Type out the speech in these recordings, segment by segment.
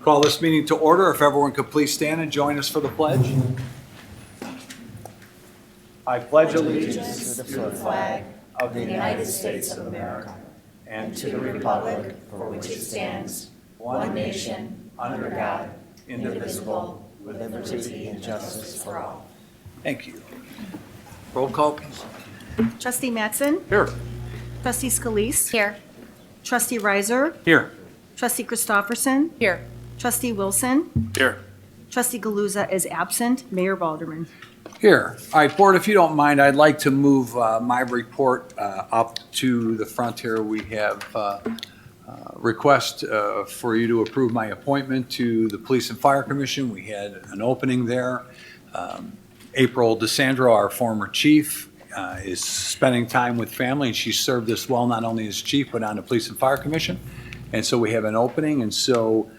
Call this meeting to order. If everyone could please stand and join us for the pledge. I pledge allegiance To the flag of the United States of America and to the republic for which it stands, one nation, under God, indivisible, with liberty and justice for all. Thank you. Roll call, please. Trustee Mattson? Here. Trustee Scalise? Here. Trustee Reiser? Here. Trustee Christofferson? Here. Trustee Wilson? Here. Trustee Galuza is absent. Mayor Balderman? Here. All right, Board, if you don't mind, I'd like to move my report up to the front here. We have request for you to approve my appointment to the Police and Fire Commission. We had an opening there. April DeSandro, our former chief, is spending time with family, and she served us well not only as chief but on the Police and Fire Commission. And so we have an opening, and so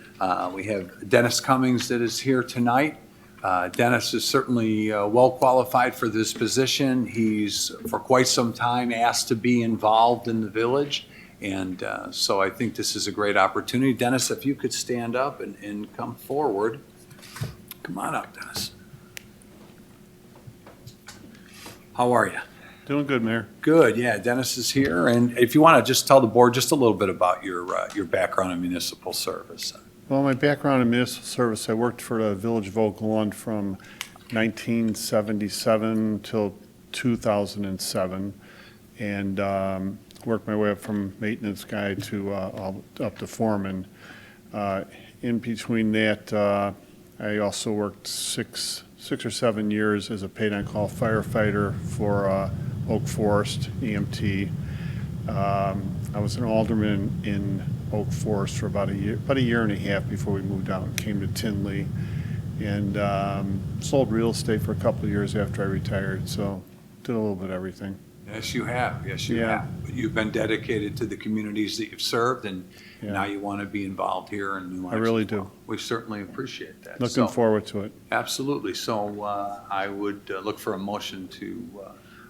we have Dennis Cummings that is here tonight. Dennis is certainly well qualified for this position. He's for quite some time asked to be involved in the village, and so I think this is a great opportunity. Dennis, if you could stand up and come forward. Come on up, Dennis. How are you? Doing good, Mayor. Good, yeah, Dennis is here, and if you want to just tell the board just a little bit about your background in municipal service. Well, my background in municipal service, I worked for the Village of Oak Lawn from 1977 till 2007, and worked my way up from maintenance guy to up to foreman. In between that, I also worked six or 7 years as a paid-on-call firefighter for Oak Forest EMT. I was an alderman in Oak Forest for about a year and a half before we moved out and came to Tinley, and sold real estate for a couple of years after I retired, so did a little bit of everything. Yes, you have. Yes, you Yeah. have. But you've been dedicated to the communities that you've served, and Yeah. now you want to be involved here in New Lenox. I really as well. do. We certainly appreciate that. Looking So, forward to it. Absolutely. So I would look for a motion to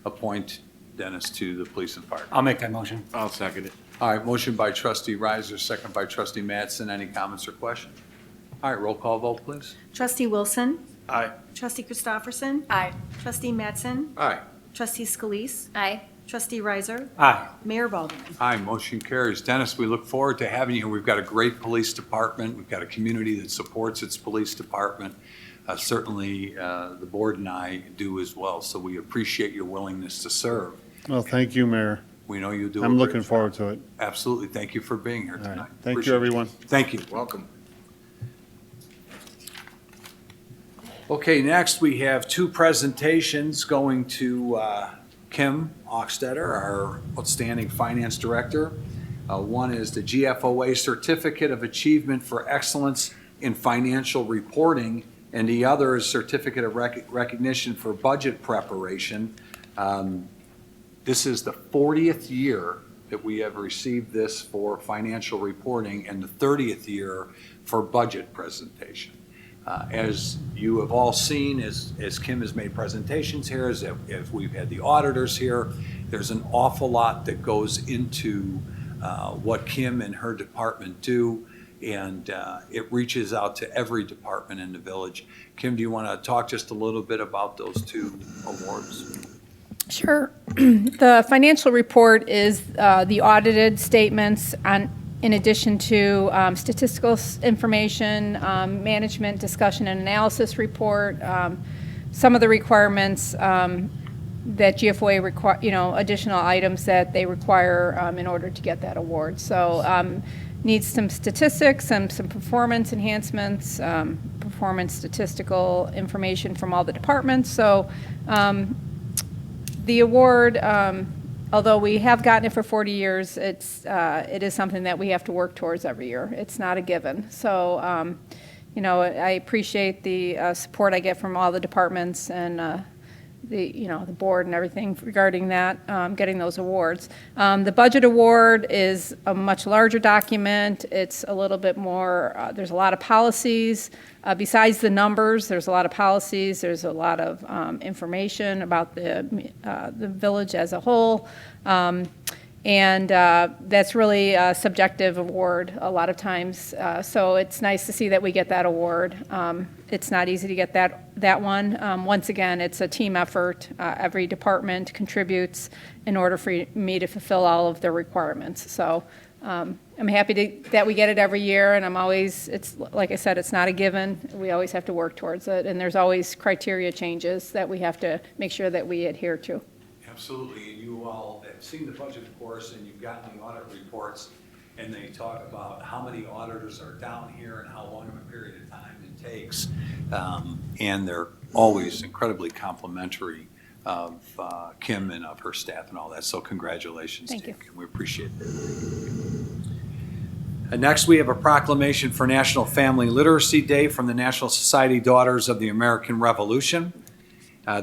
appoint Dennis to the Police and Fire. I'll make that motion. I'll second it. All right, motion by trustee Reiser, second by trustee Mattson. Any comments or questions? All right, roll call vote, please. Trustee Wilson? Aye. Trustee Christofferson? Aye. Trustee Mattson? All right. Trustee Scalise? Aye. Trustee Reiser? Aye. Mayor Balderman? Aye, motion carries. Dennis, we look forward to having you. We've got a great police department. We've got a community that supports its police department. Certainly, the board and I do as well, so we appreciate your willingness to serve. Well, thank you, Mayor. We know you do. I'm looking forward to it. Absolutely. Thank you for being here All right. tonight. Thank Appreciate you, everyone. Thank you. Welcome. Okay, next we have two presentations going to Kim Oxtetter, our outstanding finance director. One is the GFOA Certificate of Achievement for Excellence in Financial Reporting, and the other is Certificate of Recognition for Budget Preparation. This is the 40th year that we have received this for financial reporting and the 30th year for budget presentation. As you have all seen, as Kim has made presentations here, as we've had the auditors here, there's an awful lot that goes into what Kim and her department do, and it reaches out to every department in the village. Kim, do you want to talk just a little bit about those two awards? Sure. The financial report is the audited statements in addition to statistical information, management discussion and analysis report, some of the requirements that GFOA require, additional items that they require in order to get that award. So needs some statistics and some performance enhancements, performance statistical information from all the departments. So the award, although we have gotten it for 40 years, it is something that we have to work towards every year. It's not a given. So, I appreciate the support I get from all the departments and the board and everything regarding that, getting those awards. The budget award is a much larger document. It's a little bit more, there's a lot of policies. Besides the numbers, there's a lot of policies. There's a lot of information about the village as a whole. And that's really a subjective award a lot of times. So it's nice to see that we get that award. It's not easy to get that one. Once again, it's a team effort. Every department contributes in order for me to fulfill all of the requirements. So I'm happy that we get it every year, and it's like I said, it's not a given. We always have to work towards it, and there's always criteria changes that we have to make sure that we adhere to. Absolutely, and you all have seen the budget, of course, and you've gotten the audit reports, and they talk about how many auditors are down here and how long of a period of time it takes. And they're always incredibly complimentary of Kim and of her staff and all that, so congratulations. Thank you. Kim. We appreciate that. And next, we have a proclamation for National Family Literacy Day from the National Society Daughters of the American Revolution.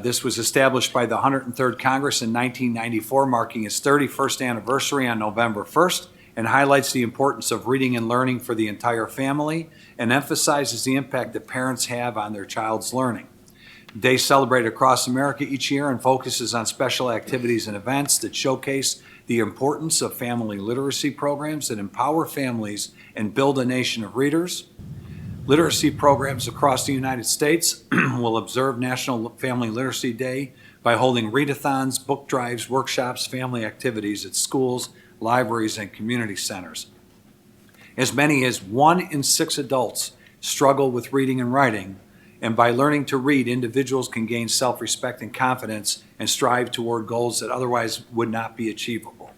This was established by the 103rd Congress in 1994, marking its 31st anniversary on November 1st, and highlights the importance of reading and learning for the entire family, and emphasizes the impact that parents have on their child's learning. The day is celebrated across America each year and focuses on special activities and events that showcase the importance of family literacy programs that empower families and build a nation of readers. Literacy programs across the United States will observe National Family Literacy Day by holding readathons, book drives, workshops, family activities at schools, libraries, and community centers. As many as 1 in 6 adults struggle with reading and writing, and by learning to read, individuals can gain self-respect and confidence and strive toward goals that otherwise would not be achievable.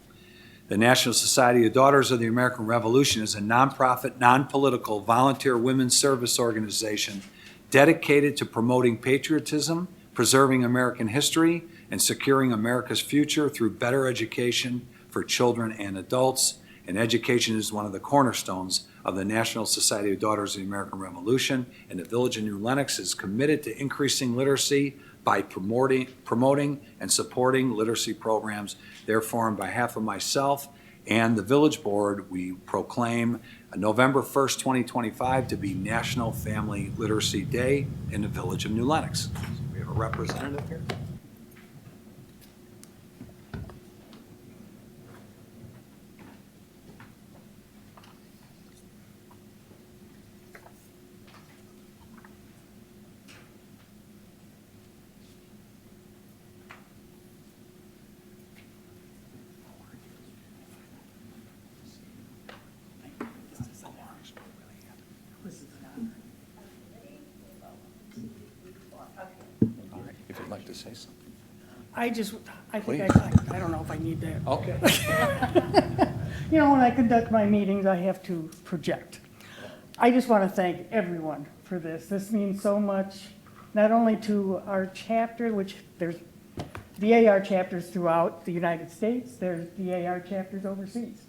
The National Society of Daughters of the American Revolution is a nonprofit, non-political, volunteer women's service organization dedicated to promoting patriotism, preserving American history, and securing America's future through better education for children and adults. And education is one of the cornerstones of the National Society of Daughters of the American Revolution, and the Village of New Lenox is committed to increasing literacy by promoting and supporting literacy programs. Therefore, on behalf of myself and the Village Board, we proclaim November 1st, 2025 to be National Family Literacy Day in the Village of New Lenox. We have a representative here. If you'd like to say something. I think Please. I don't know if I need that. Okay. You know, when I conduct my meetings, I have to project. I just want to thank everyone for this. This means so much, not only to our chapter, which there's the AR chapters throughout the United States, there's the AR chapters overseas.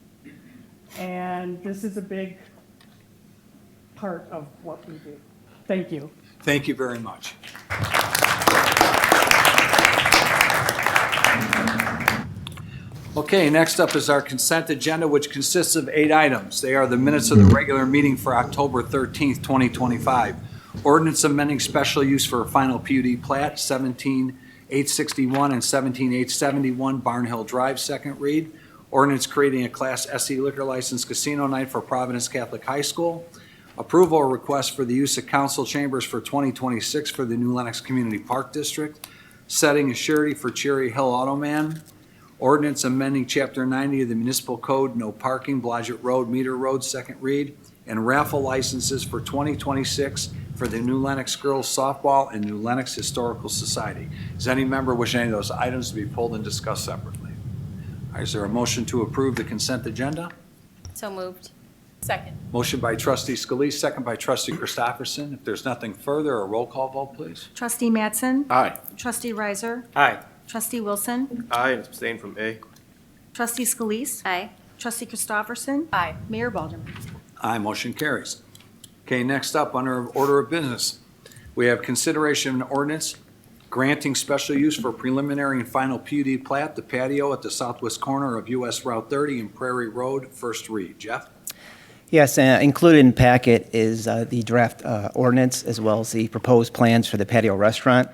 And this is a big part of what we do. Thank you. Thank you very much. Okay, next up is our consent agenda, which consists of 8 items. They are the minutes of the regular meeting for October 13th, 2025. Ordinance amending special use for a final PUD plat, 17-861 and 17-871 Barn Hill Drive, second read. Ordinance creating a Class SE liquor license casino night for Providence Catholic High School. Approval or request for the use of council chambers for 2026 for the New Lenox Community Park District. Setting a surety for Cherry Hill Automan. Ordinance amending Chapter 90 of the Municipal Code, no parking, Blodgett Road, Meter Road, second read. And raffle licenses for 2026 for the New Lenox Girls Softball and New Lenox Historical Society. Does any member wish any of those items to be pulled and discussed separately? All right, is there a motion to approve the consent agenda? So moved. Second. Motion by trustee Scalise, second by trustee Christopherson. If there's nothing further, a roll call vote, please. Trustee Mattson? Aye. Trustee Riser? Aye. Trustee Wilson? Aye, and abstain from A. Trustee Scalise? Aye. Trustee Christopherson? Aye. Mayor Balderman? Aye, motion carries. Okay, next up, under order of business, we have consideration of an ordinance granting special use for preliminary and final PUD plat, the patio at the southwest corner of US Route 30 and Prairie Road, first read. Jeff? Yes, included in packet is the draft ordinance as well as the proposed plans for the patio restaurant,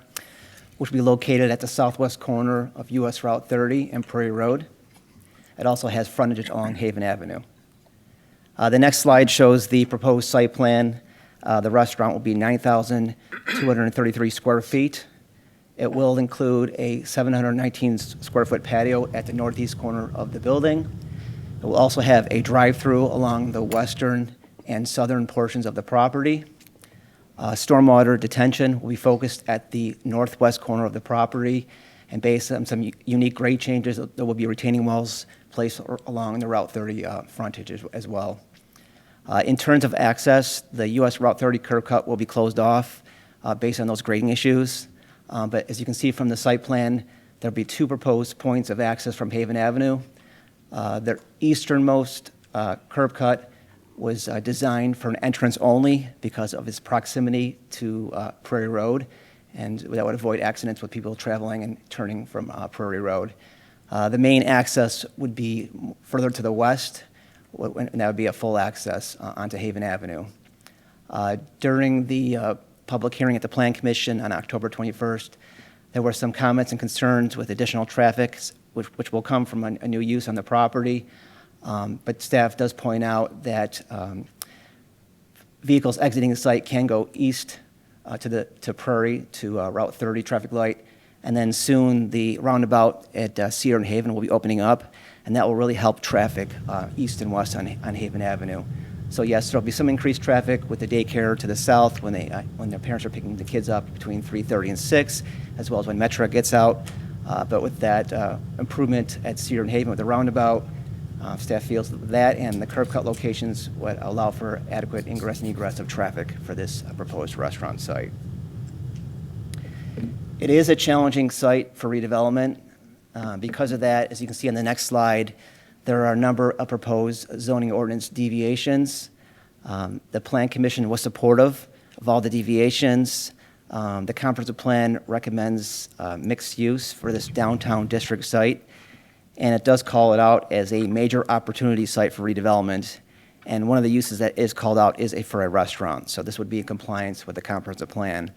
which will be located at the southwest corner of US Route 30 and Prairie Road. It also has frontage along Haven Avenue. The next slide shows the proposed site plan. The restaurant will be 9,233 square feet. It will include a 719 square foot patio at the northeast corner of the building. It will also have a drive-through along the western and southern portions of the property. Stormwater detention will be focused at the northwest corner of the property, and based on some unique grade changes, there will be retaining walls placed along the Route 30 frontage as well. In terms of access, the US Route 30 curb cut will be closed off based on those grading issues. But as you can see from the site plan, there'll be two proposed points of access from Haven Avenue. The easternmost curb cut was designed for an entrance only because of its proximity to Prairie Road, and that would avoid accidents with people traveling and turning from Prairie Road. The main access would be further to the west, and that would be a full access onto Haven Avenue. During the public hearing at the Plan Commission on October 21st, there were some comments and concerns with additional traffic, which will come from a new use on the property. But staff does point out that vehicles exiting the site can go east to Prairie to Route 30 traffic light, and then soon the roundabout at Cedar and Haven will be opening up, and that will really help traffic east and west on Haven Avenue. So yes, there'll be some increased traffic with the daycare to the south when their parents are picking the kids up between 3:30 and 6, as well as when Metra gets out. But with that improvement at Cedar and Haven with the roundabout, staff feels that and the curb cut locations would allow for adequate ingress and egress of traffic for this proposed restaurant site. It is a challenging site for redevelopment. Because of that, as you can see on the next slide, there are a number of proposed zoning ordinance deviations. The Plan Commission was supportive of all the deviations. The comprehensive plan recommends mixed use for this downtown district site, and it does call it out as a major opportunity site for redevelopment. And one of the uses that is called out is for a restaurant, so this would be in compliance with the comprehensive plan.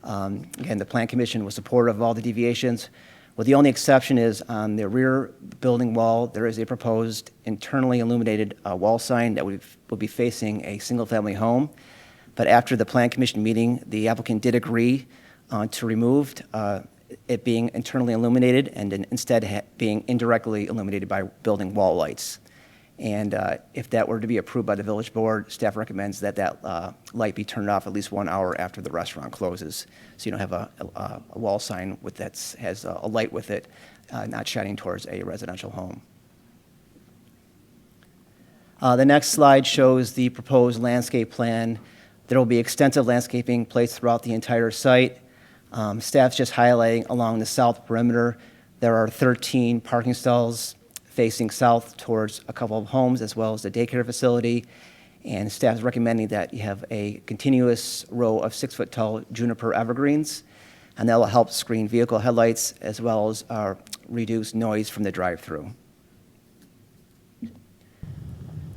Again, the Plan Commission was supportive of all the deviations. Well, the only exception is on the rear building wall, there is a proposed internally illuminated wall sign that would be facing a single-family home. But after the Plan Commission meeting, the applicant did agree to remove it being internally illuminated and instead being indirectly illuminated by building wall lights. And if that were to be approved by the village board, staff recommends that light be turned off at least 1 hour after the restaurant closes. So you don't have a wall sign that has a light with it not shining towards a residential home. The next slide shows the proposed landscape plan. There will be extensive landscaping placed throughout the entire site. Staff's just highlighting along the south perimeter, there are 13 parking stalls facing south towards a couple of homes as well as the daycare facility. And staff is recommending that you have a continuous row of 6-foot tall juniper evergreens, and that will help screen vehicle headlights as well as reduce noise from the drive-through.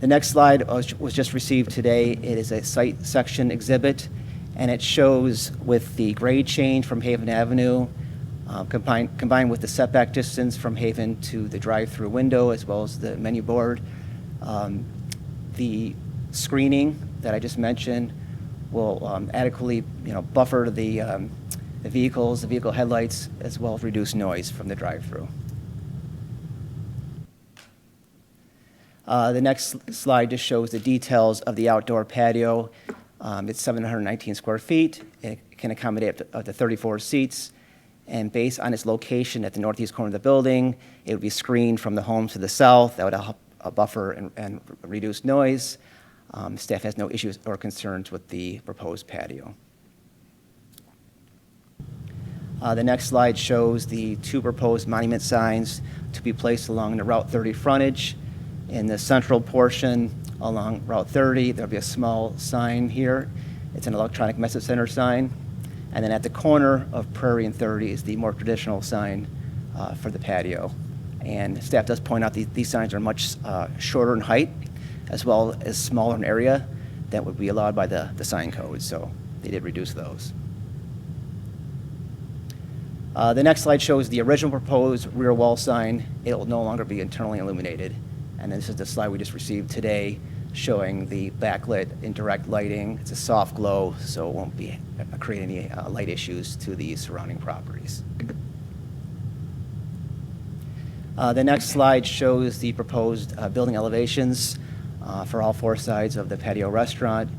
The next slide was just received today. It is a site section exhibit, and it shows with the grade change from Haven Avenue combined with the setback distance from Haven to the drive-through window as well as the menu board. The screening that I just mentioned will adequately buffer the vehicles, the vehicle headlights, as well as reduce noise from the drive-through. The next slide just shows the details of the outdoor patio. It's 719 square feet. It can accommodate up to 34 seats. And based on its location at the northeast corner of the building, it would be screened from the homes to the south. That would help buffer and reduce noise. Staff has no issues or concerns with the proposed patio. The next slide shows the two proposed monument signs to be placed along the Route 30 frontage. In the central portion along Route 30, there'll be a small sign here. It's an electronic message center sign. And then at the corner of Prairie and 30 is the more traditional sign for the patio. And staff does point out these signs are much shorter in height as well as smaller in area than would be allowed by the sign code. So they did reduce those. The next slide shows the original proposed rear wall sign. It will no longer be internally illuminated. And this is the slide we just received today showing the backlit indirect lighting. It's a soft glow, so it won't be create any light issues to the surrounding properties. The next slide shows the proposed building elevations for all four sides of the patio restaurant.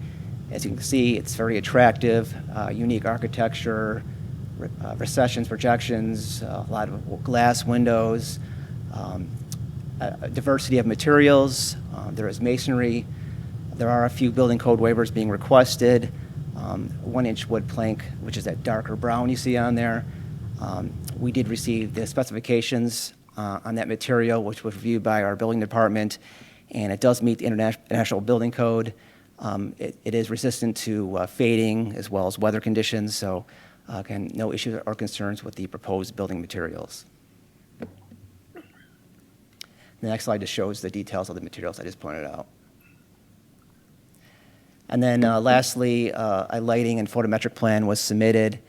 As you can see, it's very attractive, unique architecture, recessions, projections, a lot of glass windows, a diversity of materials. There is masonry. There are a few building code waivers being requested. 1-inch wood plank, which is that darker brown you see on there. We did receive the specifications on that material, which was reviewed by our building department, and it does meet the International Building Code. It is resistant to fading as well as weather conditions, so again, no issues or concerns with the proposed building materials. The next slide just shows the details of the materials I just pointed out. And then lastly, a lighting and photometric plan was submitted.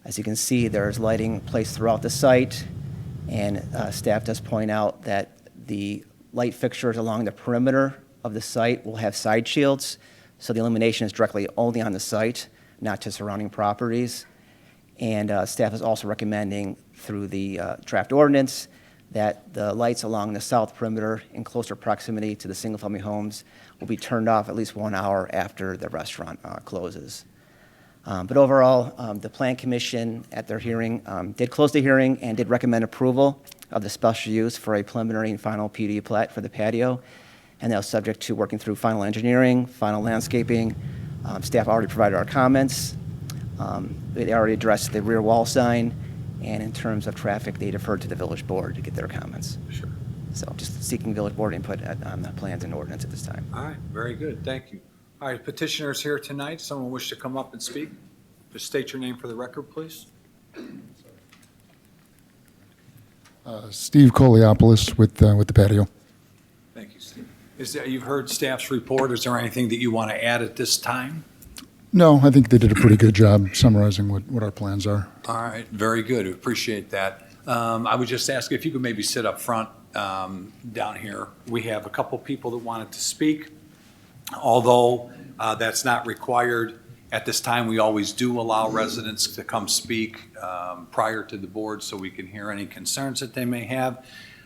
As you can see, there's lighting placed throughout the site, and staff does point out that the light fixtures along the perimeter of the site will have side shields, so the illumination is directly only on the site, not to surrounding properties. And staff is also recommending through the draft ordinance that the lights along the south perimeter in closer proximity to the single-family homes will be turned off at least 1 hour after the restaurant closes. But overall, the Plan Commission at their hearing did close the hearing and did recommend approval of the special use for a preliminary and final PUD plat for the patio, and that was subject to working through final engineering, final landscaping. Staff already provided our comments. They already addressed the rear wall sign, and in terms of traffic, they deferred to the village board to get their comments. Sure. So just seeking village board input on the plans and ordinance at this time. All right, very good, thank you. All right, petitioners here tonight, someone wish to come up and speak? Just state your name for the record, please. Steve Koliopoulos with the patio. Thank you, Steve. You've heard staff's report, is there anything that you want to add at this time? No, I think they did a pretty good job summarizing what our plans are. All right, very good, appreciate that. I would just ask if you could maybe sit up front down here. We have a couple people that wanted to speak. Although that's not required at this time, we always do allow residents to come speak prior to the board so we can hear any concerns that they may have.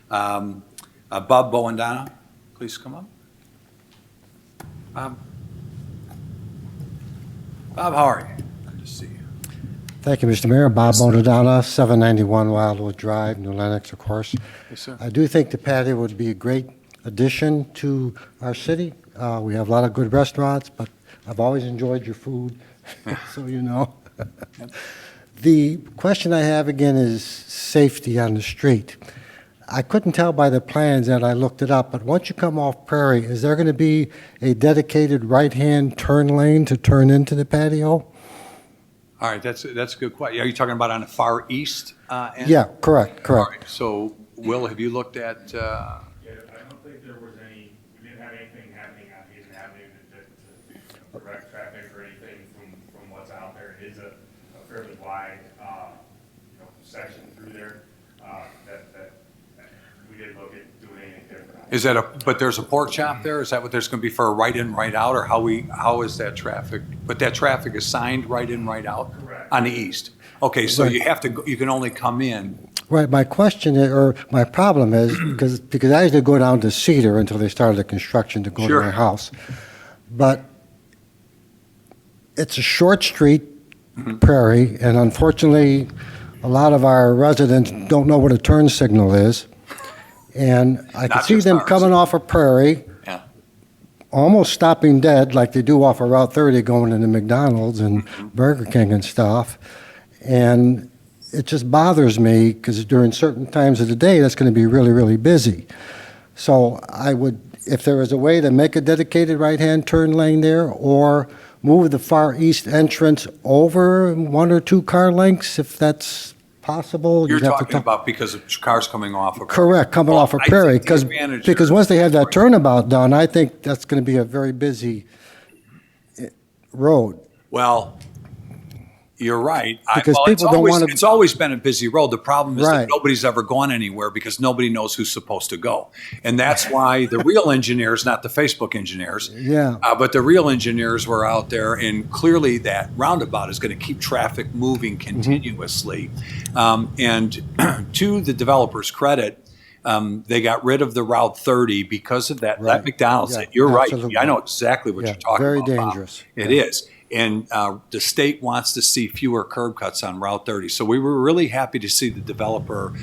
Bob Boandana, please come up. Bob, how are you? Good to see you. Thank you, Mr. Mayor. Bob Bonadonna, 791 Wildwood Drive, New Lenox, of course. Yes, sir. I do think the patio would be a great addition to our city. We have a lot of good restaurants, but I've always enjoyed your food, so you know. The question I have again is safety on the street. I couldn't tell by the plans that I looked it up, but once you come off Prairie, is there going to be a dedicated right-hand turn lane to turn into the patio? All right, that's a good question. Are you talking about on the far east end? Yeah, correct. All right, so Will, have you looked at, Yeah, I don't think there was any, we didn't have anything happening on Hazen Avenue to direct traffic or anything from what's out there. It is a fairly wide, section through there, that we did look at doing anything different. is that but there's a pork chop there? Is that what there's going to be for a right in, right out, or how is that traffic? But that traffic is signed right in, right out? Correct. On the east? Okay, so Right. you can only come in. Right, my question is, or my problem is, because I used to go down to Cedar until they started the construction to go Sure. to my house. But it's a short street, Prairie, and unfortunately, a lot of our residents don't know what a turn signal is. And I can Not see just them ours. coming off of Prairie, Yeah. almost stopping dead like they do off of Route 30 going into McDonald's and Burger King and stuff. And it just bothers me because during certain times of the day, that's going to be really, really busy. So I would, if there was a way to make a dedicated right-hand turn lane there or move the far east entrance over 1 or 2 car lengths, if that's possible. You're you'd have to talking talk- about because of cars coming off of. Correct, coming Well, off of I think Prairie, the advantage because there- once they have that turnabout done, I think that's going to be a very busy road. Well, You're right. Because Well, people don't wanna- it's always been a busy road. The problem is that Right. nobody's ever gone anywhere because nobody knows who's supposed to go. And that's why the real engineers, not the Facebook engineers, Yeah. but the real engineers were out there, and clearly that roundabout is going to keep traffic moving continuously. And to the developer's credit, they got rid of the Route 30 because of that, Right. that McDonald's. Yeah, You're right. absolutely. I know exactly what Yeah, you're talking very about. Bob. dangerous. It Yeah. is. And the state wants to see fewer curb cuts on Route 30. So we were really happy to see the developer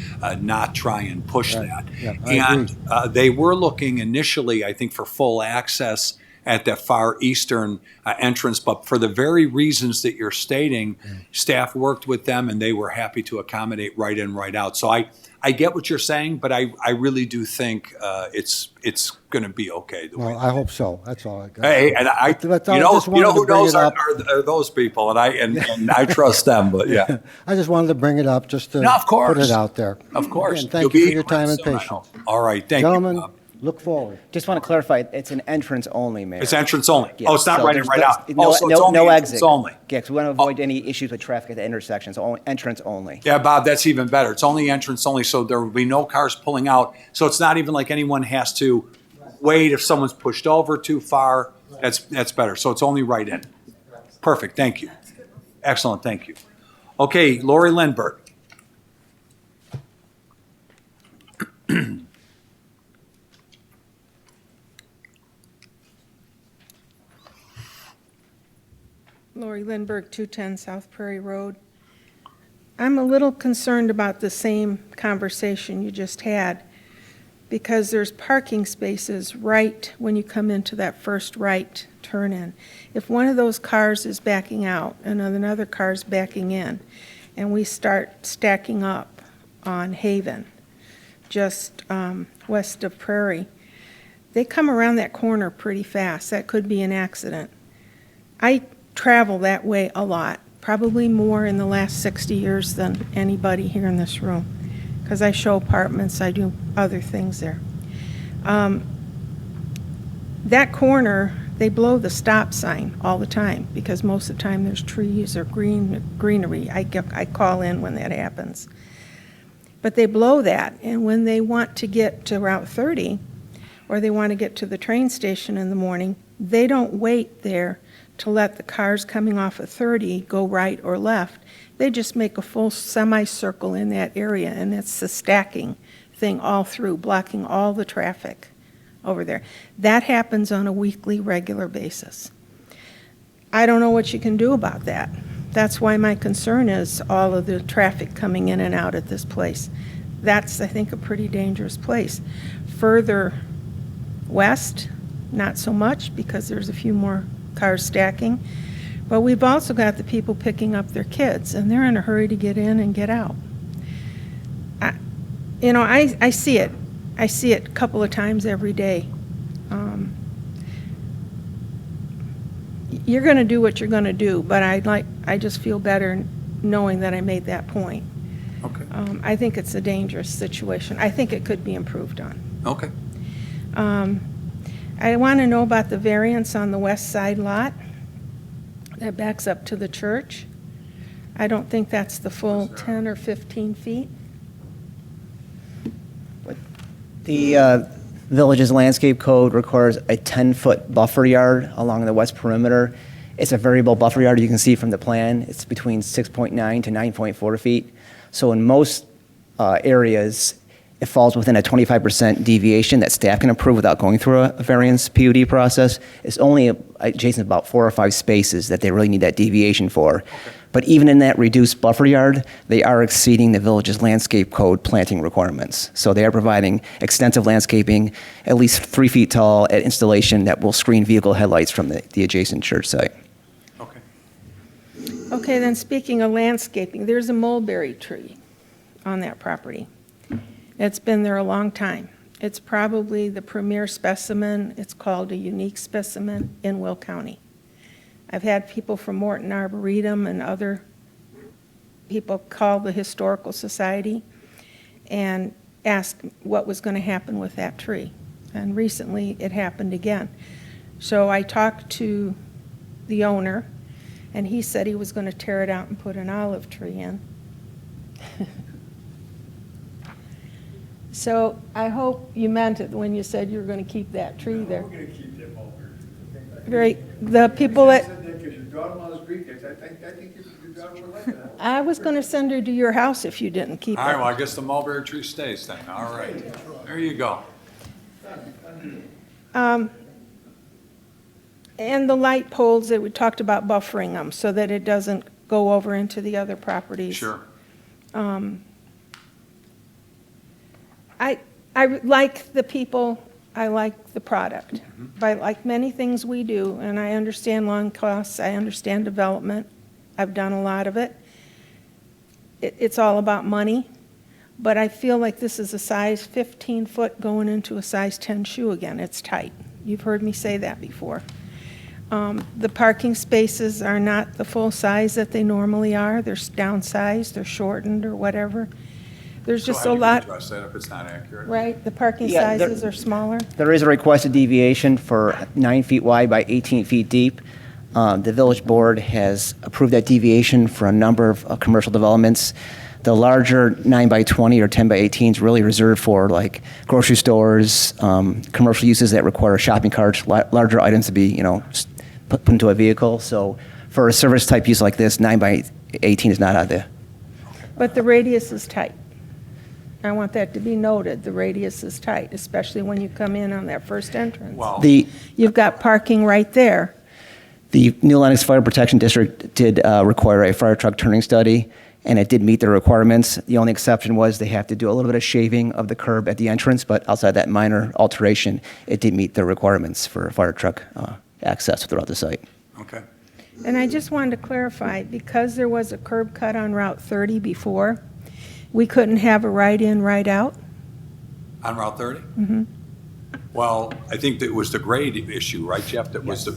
not try and push Right. that. Yeah, I And they were looking initially, I think, for full access at that far eastern entrance, but for the very reasons that you're stating, staff worked with them and they were happy to accommodate right in, right out. So I get what you're saying, but I really do think it's going to be okay. The way Well, I hope so. That's all I got. Hey, and I, But you I know just wanted who to bring knows it up. are those people, and I trust them. But yeah, I just wanted to bring it up just to No, of course. put it out there. of course. Again, thank You'll you be for your time and soon, I patience. hope. All right, thank Gentlemen, you. Bob. look forward. Just want to clarify, it's an entrance only, Mayor. It's entrance only. Yeah, Oh, it's not so right in, there's right out. No, Oh, so it's only no entrance exit. only. Yeah, 'cause we want to avoid any issues with traffic at the intersections, only entrance only. Yeah, Bob, that's even better. It's only entrance only, so there will be no cars pulling out. So it's not even like anyone has to wait if someone's pushed over too far. That's better. So it's only right in. Perfect. Thank you. Excellent. Thank you. Okay, Lori Lindbergh. Lori Lindbergh, 210 South Prairie Road. I'm a little concerned about the same conversation you just had, because there's parking spaces right when you come into that first right turn-in. If one of those cars is backing out and another car's backing in, and we start stacking up on Haven, just west of Prairie, they come around that corner pretty fast. That could be an accident. I travel that way a lot, probably more in the last 60 years than anybody here in this room, because I show apartments, I do other things there. That corner, they blow the stop sign all the time, because most of the time there's trees or greenery. I call in when that happens. But they blow that, and when they want to get to Route 30, or they want to get to the train station in the morning, they don't wait there to let the cars coming off of 30 go right or left. They just make a full semicircle in that area, and it's the stacking thing all through, blocking all the traffic over there. That happens on a weekly, regular basis. I don't know what you can do about that. That's why my concern is all of the traffic coming in and out at this place. That's, I think, a pretty dangerous place. Further west, not so much, because there's a few more cars stacking. But we've also got the people picking up their kids, and they're in a hurry to get in and get out. I see it. I see it a couple of times every day. You're going to do what you're going to do, but I just feel better knowing that I made that point. Okay. I think it's a dangerous situation. I think it could be improved on. Okay. I want to know about the variance on the west side lot that backs up to the church. I don't think that's the full 10 or 15 feet. The village's landscape code requires a 10-foot buffer yard along the west perimeter. It's a variable buffer yard, you can see from the plan. It's between 6.9 to 9.4 feet. So in most areas, it falls within a 25% deviation that staff can approve without going through a variance PUD process. It's only adjacent about 4 or 5 spaces that they really need that deviation for. Okay. But even in that reduced buffer yard, they are exceeding the village's landscape code planting requirements. So they are providing extensive landscaping, at least 3 feet tall at installation that will screen vehicle headlights from the adjacent church site. Okay. Okay, then speaking of landscaping, there's a mulberry tree on that property. It's been there a long time. It's probably the premier specimen. It's called a unique specimen in Will County. I've had people from Morton Arboretum and other people call the Historical Society and ask what was going to happen with that tree. And recently it happened again. So I talked to the owner, and he said he was going to tear it out and put an olive tree in. So I hope you meant it when you said you were going to keep that tree there. We're gonna keep them mulberry trees. Very, the people that, Because you brought them on the street, I think you got them like that. I was going to send her to your house if you didn't keep All right, well, it. I guess the mulberry tree stays then. All right. There you go. And the light poles that we talked about buffering them so that it doesn't go over into the other properties. Sure. I like the people, I like the product. I like many things we do, and I understand lawn costs, I understand development. I've done a lot of it. It's all about money, but I feel like this is a size 15 foot going into a size 10 shoe again. It's tight. You've heard me say that before. The parking spaces are not the full size that they normally are. They're downsized, they're shortened or whatever. There's just a So how lot, do you address that if it's not accurate? right? The parking Yeah, there- sizes are smaller. There is a requested deviation for 9 feet wide by 18 feet deep. The village board has approved that deviation for a number of commercial developments. The larger 9 by 20 or 10 by 18 is really reserved for like grocery stores, commercial uses that require shopping carts, larger items to be, put into a vehicle. So for a service type use like this, 9 by 18 is not out there. But the radius is tight. I want that to be noted. The radius is tight, especially when you come in on that first entrance. Well, You've got parking right there. The New Lenox Fire Protection District did require a fire truck turning study, and it did meet the requirements. The only exception was they have to do a little bit of shaving of the curb at the entrance, but outside that minor alteration, it did meet the requirements for fire truck access throughout the site. okay. And I just wanted to clarify, because there was a curb cut on Route 30 before, we couldn't have a right-in, right-out? On Route 30? Mm-hmm. Well, I think that it was the grade issue, right, Jeff? It was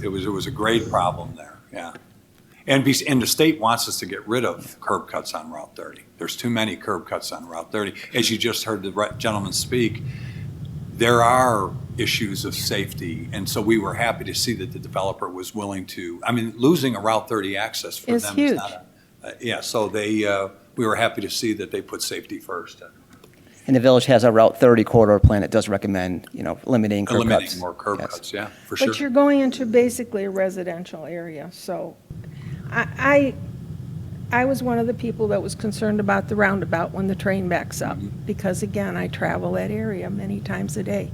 a grade problem there, yeah. And the state wants us to get rid of curb cuts on Route 30. There's too many curb cuts on Route 30. As you just heard the gentleman speak, there are issues of safety, and so we were happy to see that the developer was willing to, losing a Route 30 access for Is them huge. is not yeah, so we were happy to see that they put safety first. And the village has a Route 30 corridor plan that does recommend, limiting curb cuts. Eliminating more curb Yes. cuts, yeah, for sure. But you're going into basically a residential area, so I was one of the people that was concerned about the roundabout when the train backs up, because again, I travel that area many times a day.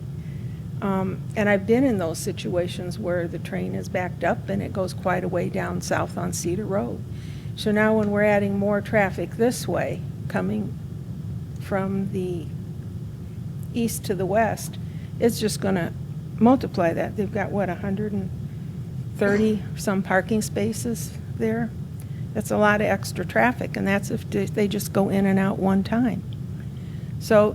And I've been in those situations where the train is backed up and it goes quite a way down south on Cedar Road. So now when we're adding more traffic this way, coming from the east to the west, it's just going to multiply that. They've got, 130 some parking spaces there? That's a lot of extra traffic, and that's if they just go in and out one time. So,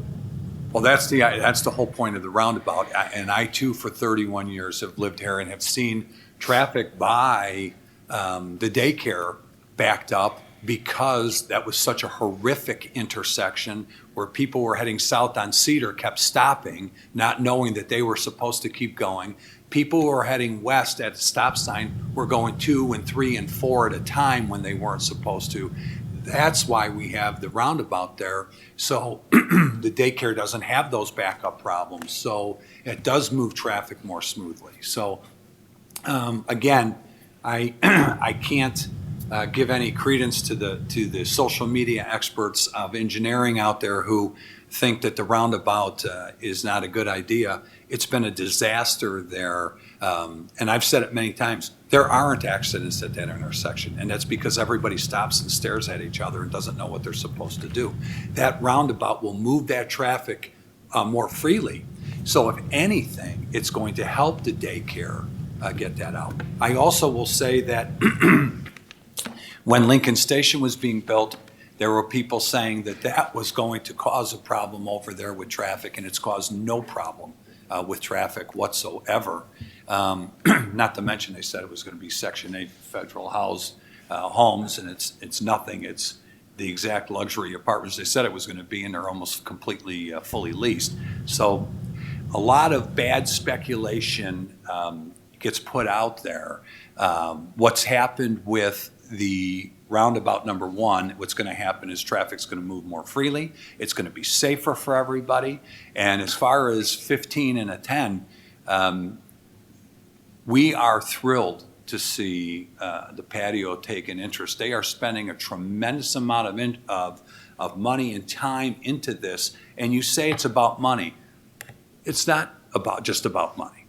Well, that's the whole point of the roundabout. And I too, for 31 years, have lived here and have seen traffic by the daycare backed up because that was such a horrific intersection where people were heading south on Cedar kept stopping, not knowing that they were supposed to keep going. People who were heading west at a stop sign were going 2 and 3 and 4 at a time when they weren't supposed to. That's why we have the roundabout there. So the daycare doesn't have those backup problems. So it does move traffic more smoothly. So again, I can't give any credence to the social media experts of engineering out there who think that the roundabout is not a good idea. It's been a disaster there. And I've said it many times, there aren't accidents at that intersection. And that's because everybody stops and stares at each other and doesn't know what they're supposed to do. That roundabout will move that traffic more freely. So if anything, it's going to help the daycare get that out. I also will say that when Lincoln Station was being built, there were people saying that that was going to cause a problem over there with traffic, and it's caused no problem with traffic whatsoever. Not to mention, they said it was going to be Section 8 federal homes, and it's nothing. It's the exact luxury apartments they said it was going to be, and they're almost completely fully leased. So a lot of bad speculation gets put out there. What's happened with the roundabout number 1, what's going to happen is traffic's going to move more freely. It's going to be safer for everybody. And as far as 15 and a 10, we are thrilled to see the patio take an interest. They are spending a tremendous amount of money and time into this. And you say it's about money. It's not just about money.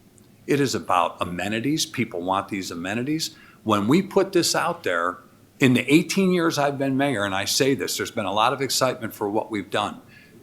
It is about amenities. People want these amenities. When we put this out there, in the 18 years I've been mayor, and I say this, there's been a lot of excitement for what we've done.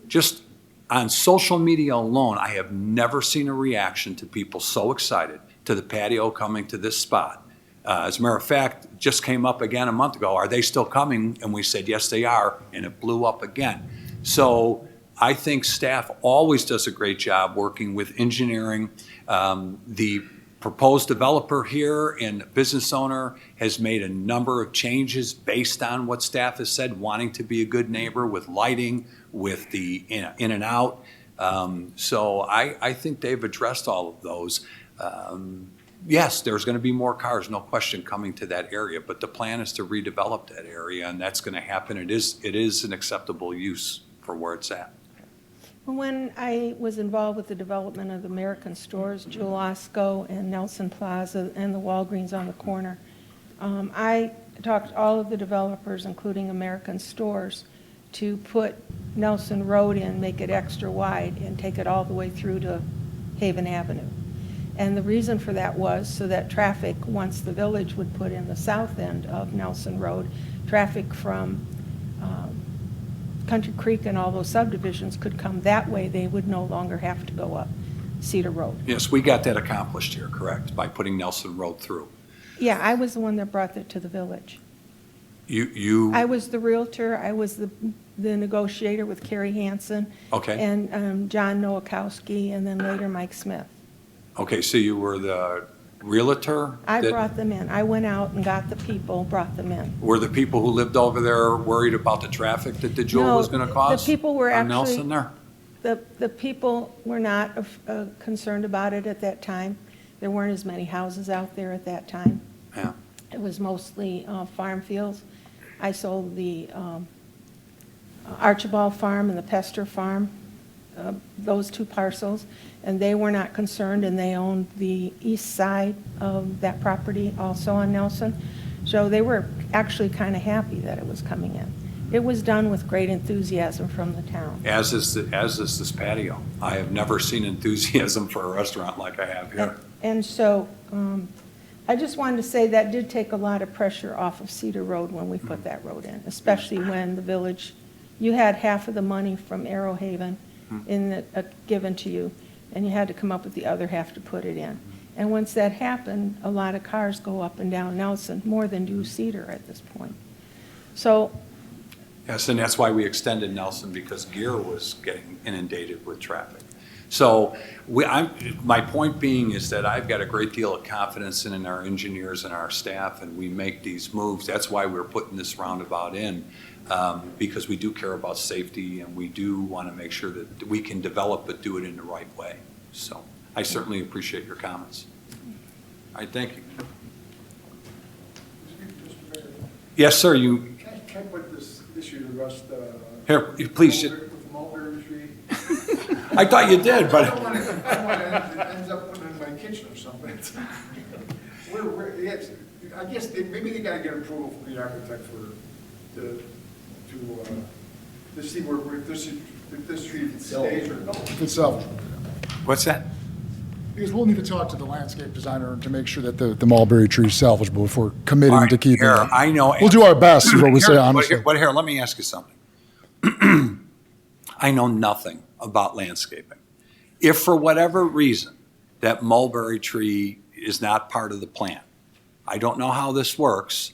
Just on social media alone, I have never seen a reaction to people so excited to the patio coming to this spot. As a matter of fact, it just came up again a month ago. Are they still coming? And we said, yes, they are. And it blew up again. So I think staff always does a great job working with engineering. The proposed developer here and business owner has made a number of changes based on what staff has said, wanting to be a good neighbor with lighting, with the in and out. So I think they've addressed all of those. Yes, there's going to be more cars, no question, coming to that area, but the plan is to redevelop that area, and that's going to happen. It is an acceptable use for where it's at. When I was involved with the development of the American stores, Jewel Osco and Nelson Plaza and the Walgreens on the corner, I talked to all of the developers, including American stores, to put Nelson Road in, make it extra wide, and take it all the way through to Haven Avenue. And the reason for that was so that traffic, once the village would put in the south end of Nelson Road, traffic from Country Creek and all those subdivisions could come that way. They would no longer have to go up Cedar Road. Yes, we got that accomplished here, correct, by putting Nelson Road through. Yeah, I was the one that brought that to the village. You I was the realtor, I was the negotiator with Carrie Hansen. Okay. And John Nowakowski, and then later Mike Smith. Okay, so you were the realtor? I that- brought them in. I went out and got the people, brought them in. Were the people who lived over there worried about the traffic that the Jewel No, was going to cause? the people were on actually- Nelson there? The people were not concerned about it at that time. There weren't as many houses out there at that time. Yeah. It was mostly farm fields. I sold the Archibald Farm and the Pester Farm, those two parcels, and they were not concerned, and they owned the east side of that property also on Nelson. So they were actually kind of happy that it was coming in. It was done with great enthusiasm from the town. As is this patio. I have never seen enthusiasm for a restaurant like I have here. And so I just wanted to say that did take a lot of pressure off of Cedar Road when we put that road in, especially when the village, you had half of the money from Arrow Haven given to you, and you had to come up with the other half to put it in. And once that happened, a lot of cars go up and down Nelson, more than do Cedar at this point. So, Yes, and that's why we extended Nelson, because Gear was getting inundated with traffic. So my point being is that I've got a great deal of confidence in our engineers and our staff, and we make these moves. That's why we're putting this roundabout in, because we do care about safety, and we do want to make sure that we can develop but do it in the right way. So I certainly appreciate your comments. All right, thank you. Yes, sir, you, Can I put this issue to rest? here, please. With the mulberry tree? I thought you did, I but. don't want it ends up putting it in my kitchen or something. I guess maybe they gotta get approval from the architect to see if this tree stays or no. If it's salvageable. What's that? Because we'll need to talk to the landscape designer to make sure that the mulberry tree is salvageable if we're committing All right, to keeping here, it. I know. We'll do our best, is what we say, Here, honestly. But here, let me ask you something. I know nothing about landscaping. If for whatever reason that mulberry tree is not part of the plan, I don't know how this works.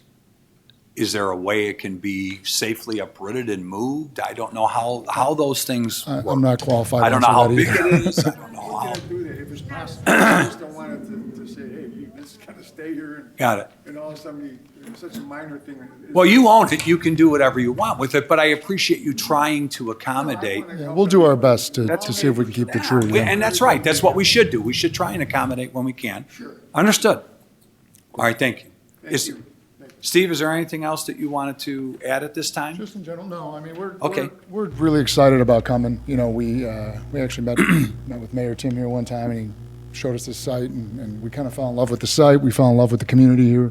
Is there a way it can be safely uprooted and moved? I don't know how those things work. I'm not qualified I to don't know how answer big that it either. is. I don't know We're how. gonna do that if it's possible. I just don't want it to say, hey, this kind of stay here. And Got it. And all of a sudden, it's such a minor thing. Well, you own it. You can do whatever you want with it, but I appreciate you trying to accommodate. Yeah, we'll do our best to see if we can keep the tree. yeah. And that's right. That's what we should do. We should try and accommodate when we can. Sure. Understood. All right, thank you. Thank you. Steve, is there anything else that you wanted to add at this time? Just in general, no. I mean, Okay. we're really excited about coming. You know, we actually met with Mayor Tim here one time, and he showed us this site, and we kind of fell in love with the site. We fell in love with the community here.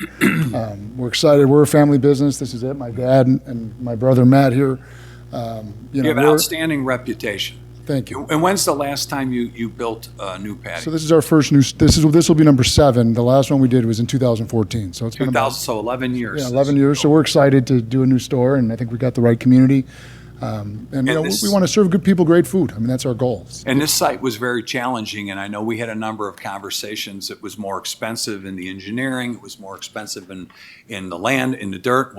We're excited. We're a family business. This is it. My dad and my brother Matt here. You have an outstanding reputation. Thank you. And when's the last time you built a new patio? So this is our first new. This will be number 7. The last one we did was in 2014. So it's been about 11 years. Yeah, 11 years. So we're excited to do a new store, and I think we got the right community. And you know, this- we want to serve good people great food. I mean, that's our goal. And this site was very challenging, and I know we had a number of conversations. It was more expensive in the engineering, it was more expensive in the land, in the dirt,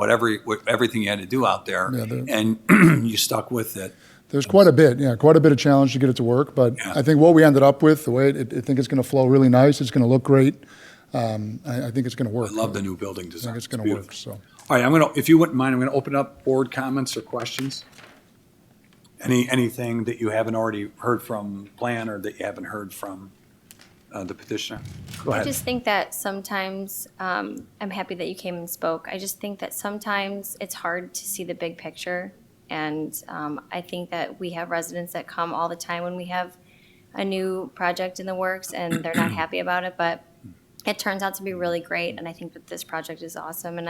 everything you had to do out there, Yeah, and you stuck with it. There's quite a bit of challenge to get it to work. But Yeah. I think what we ended up with, the way I think it's going to flow really nice. It's going to look great. I think it's going to work. I love the new building I design. think it's going to beautiful. work. So. All right, if you wouldn't mind, I'm gonna open up board comments or questions. Anything that you haven't already heard from Plan or that you haven't heard from the petitioner? Go I ahead. just think that sometimes, I'm happy that you came and spoke. I just think that sometimes it's hard to see the big picture. And I think that we have residents that come all the time when we have a new project in the works and they're not happy about it, but it turns out to be really great. And I think that this project is awesome. And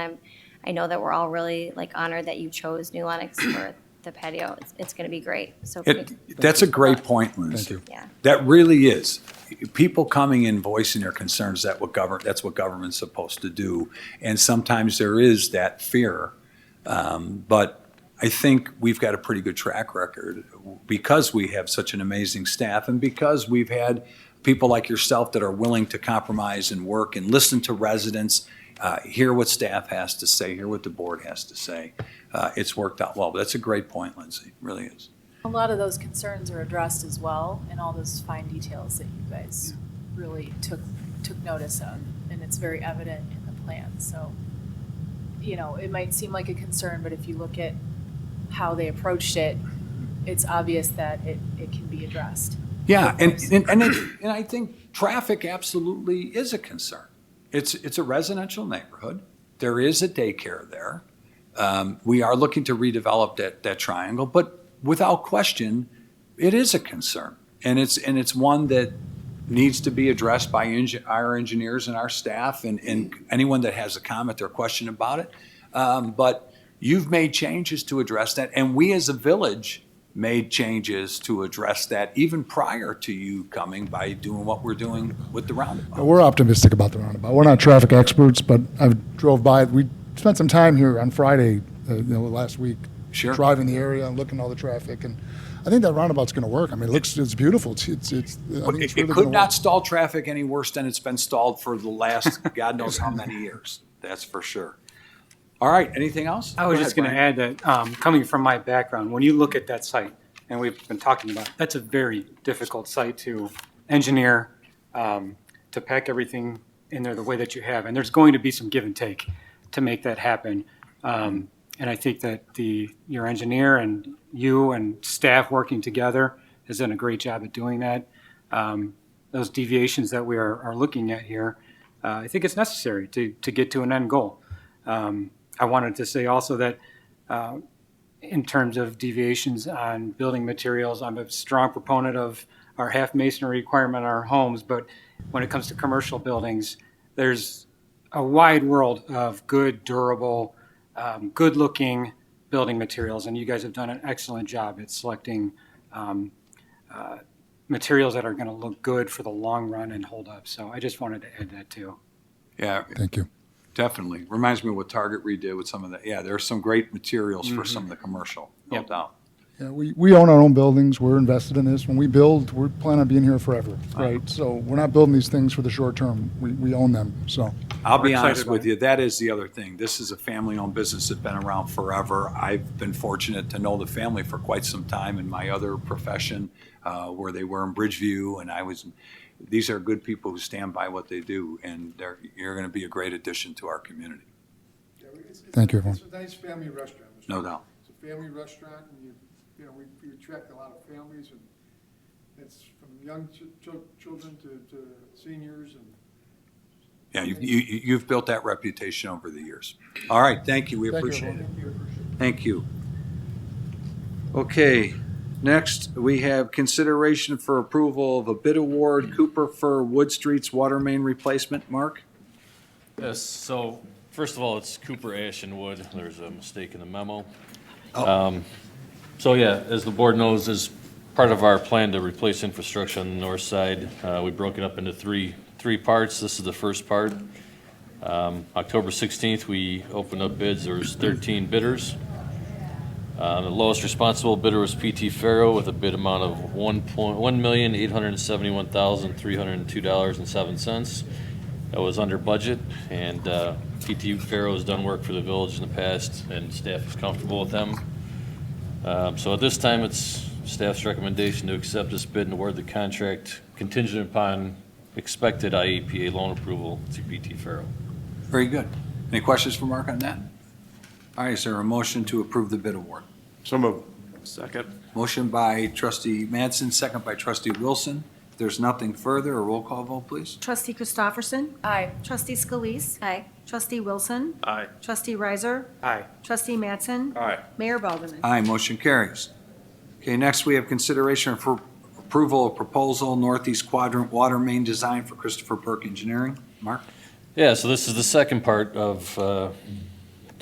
I know that we're all really honored that you chose New Lenox for the patio. It's going to be great. So That's a great point, Lindsay. Thank you. Yeah. That really is. People coming and voicing their concerns, that's what government's supposed to do. And sometimes there is that fear. But I think we've got a pretty good track record because we have such an amazing staff and because we've had people like yourself that are willing to compromise and work and listen to residents, hear what staff has to say, hear what the board has to say. It's worked out well. But that's a great point, Lindsay. It really is. A lot of those concerns are addressed as well, and all those fine details that you guys really took notice of, and it's very evident in the plan. So, you know, it might seem like a concern, but if you look at how they approached it, it's obvious that it can be addressed. Yeah, and I think traffic absolutely is a concern. It's a residential neighborhood. There is a daycare there. We are looking to redevelop that triangle, but without question, it is a concern, and it's one that needs to be addressed by our engineers and our staff and anyone that has a comment or question about it. But you've made changes to address that, and we as a village made changes to address that even prior to you coming by doing what we're doing with the roundabout. We're optimistic about the roundabout. We're not traffic experts, but I drove by. We spent some time here on Friday, last week, Sure. driving the area and looking at all the traffic. And I think that roundabout's going to work. I mean, it's beautiful. I think it's really It gonna could work. not stall traffic any worse than it's been stalled for the last God knows how many years. That's for sure. All right, anything else? I was Go just ahead, going to add that, coming from my background, when you look at that site, and we've been talking about, that's a very difficult site to engineer, to pack everything in there the way that you have. And there's going to be some give and take to make that happen. And I think that your engineer and you and staff working together has done a great job at doing that. Those deviations that we are looking at here, I think it's necessary to get to an end goal. I wanted to say also that in terms of deviations on building materials, I'm a strong proponent of our half masonry requirement on our homes, but when it comes to commercial buildings, there's a wide world of good, durable, good-looking building materials, and you guys have done an excellent job at selecting materials that are going to look good for the long run and hold up. So I just wanted to add that too. Yeah, Thank you. definitely. Reminds me of what Target redid with some of that. Yeah, there are some great materials for some of the commercial, no Yep. doubt. Yeah, we own our own buildings. We're invested in this. When we build, we plan on being here forever, right? So we're not building these things for the short term. We own them, so. I'll be We're excited honest about with it. you, that is the other thing. This is a family-owned business that's been around forever. I've been fortunate to know the family for quite some time in my other profession, where they were in Bridgeview, and I was these are good people who stand by what they do, and you're going to be a great addition to our community. Yeah, Thank you, everyone. It's a nice family restaurant. Mr. No doubt. It's a family restaurant, and we attract a lot of families, and it's from young children to seniors, and Yeah, you've built that reputation over the years. All right, thank you, we appreciate it. Thank you. Okay, next, we have consideration for approval of a bid award, Cooper for Wood Street's water main replacement. Mark? Yes, so first of all, it's Cooper Ash and Wood. There's a mistake in the memo. So yeah, as the board knows, as part of our plan to replace infrastructure on the north side, we broke it up into three parts. This is the first part. October 16th, we opened up bids. There was 13 bidders. The lowest responsible bidder was PT Faro with a bid amount of $1,871,302.07. That was under budget, and PT Faro has done work for the village in the past, and staff is comfortable with them. So at this time, it's staff's recommendation to accept this bid and award the contract contingent upon expected IEPA loan approval to PT Faro. Very good. Any questions for Mark on that? All right, is there a motion to approve the bid award? So moved. Second. Motion by trustee Mattson, second by trustee Wilson. If there's nothing further, a roll call vote, please. Trustee Christopherson? Aye. Trustee Scalise? Aye. Trustee Wilson? Aye. Trustee Riser? Aye. Trustee Mattson? Aye. Mayor Belderman? Aye, motion carries. Okay, next we have consideration for approval of proposal Northeast Quadrant Water Main Design for Christopher Burke Engineering. Mark? Yeah, so this is the second part of the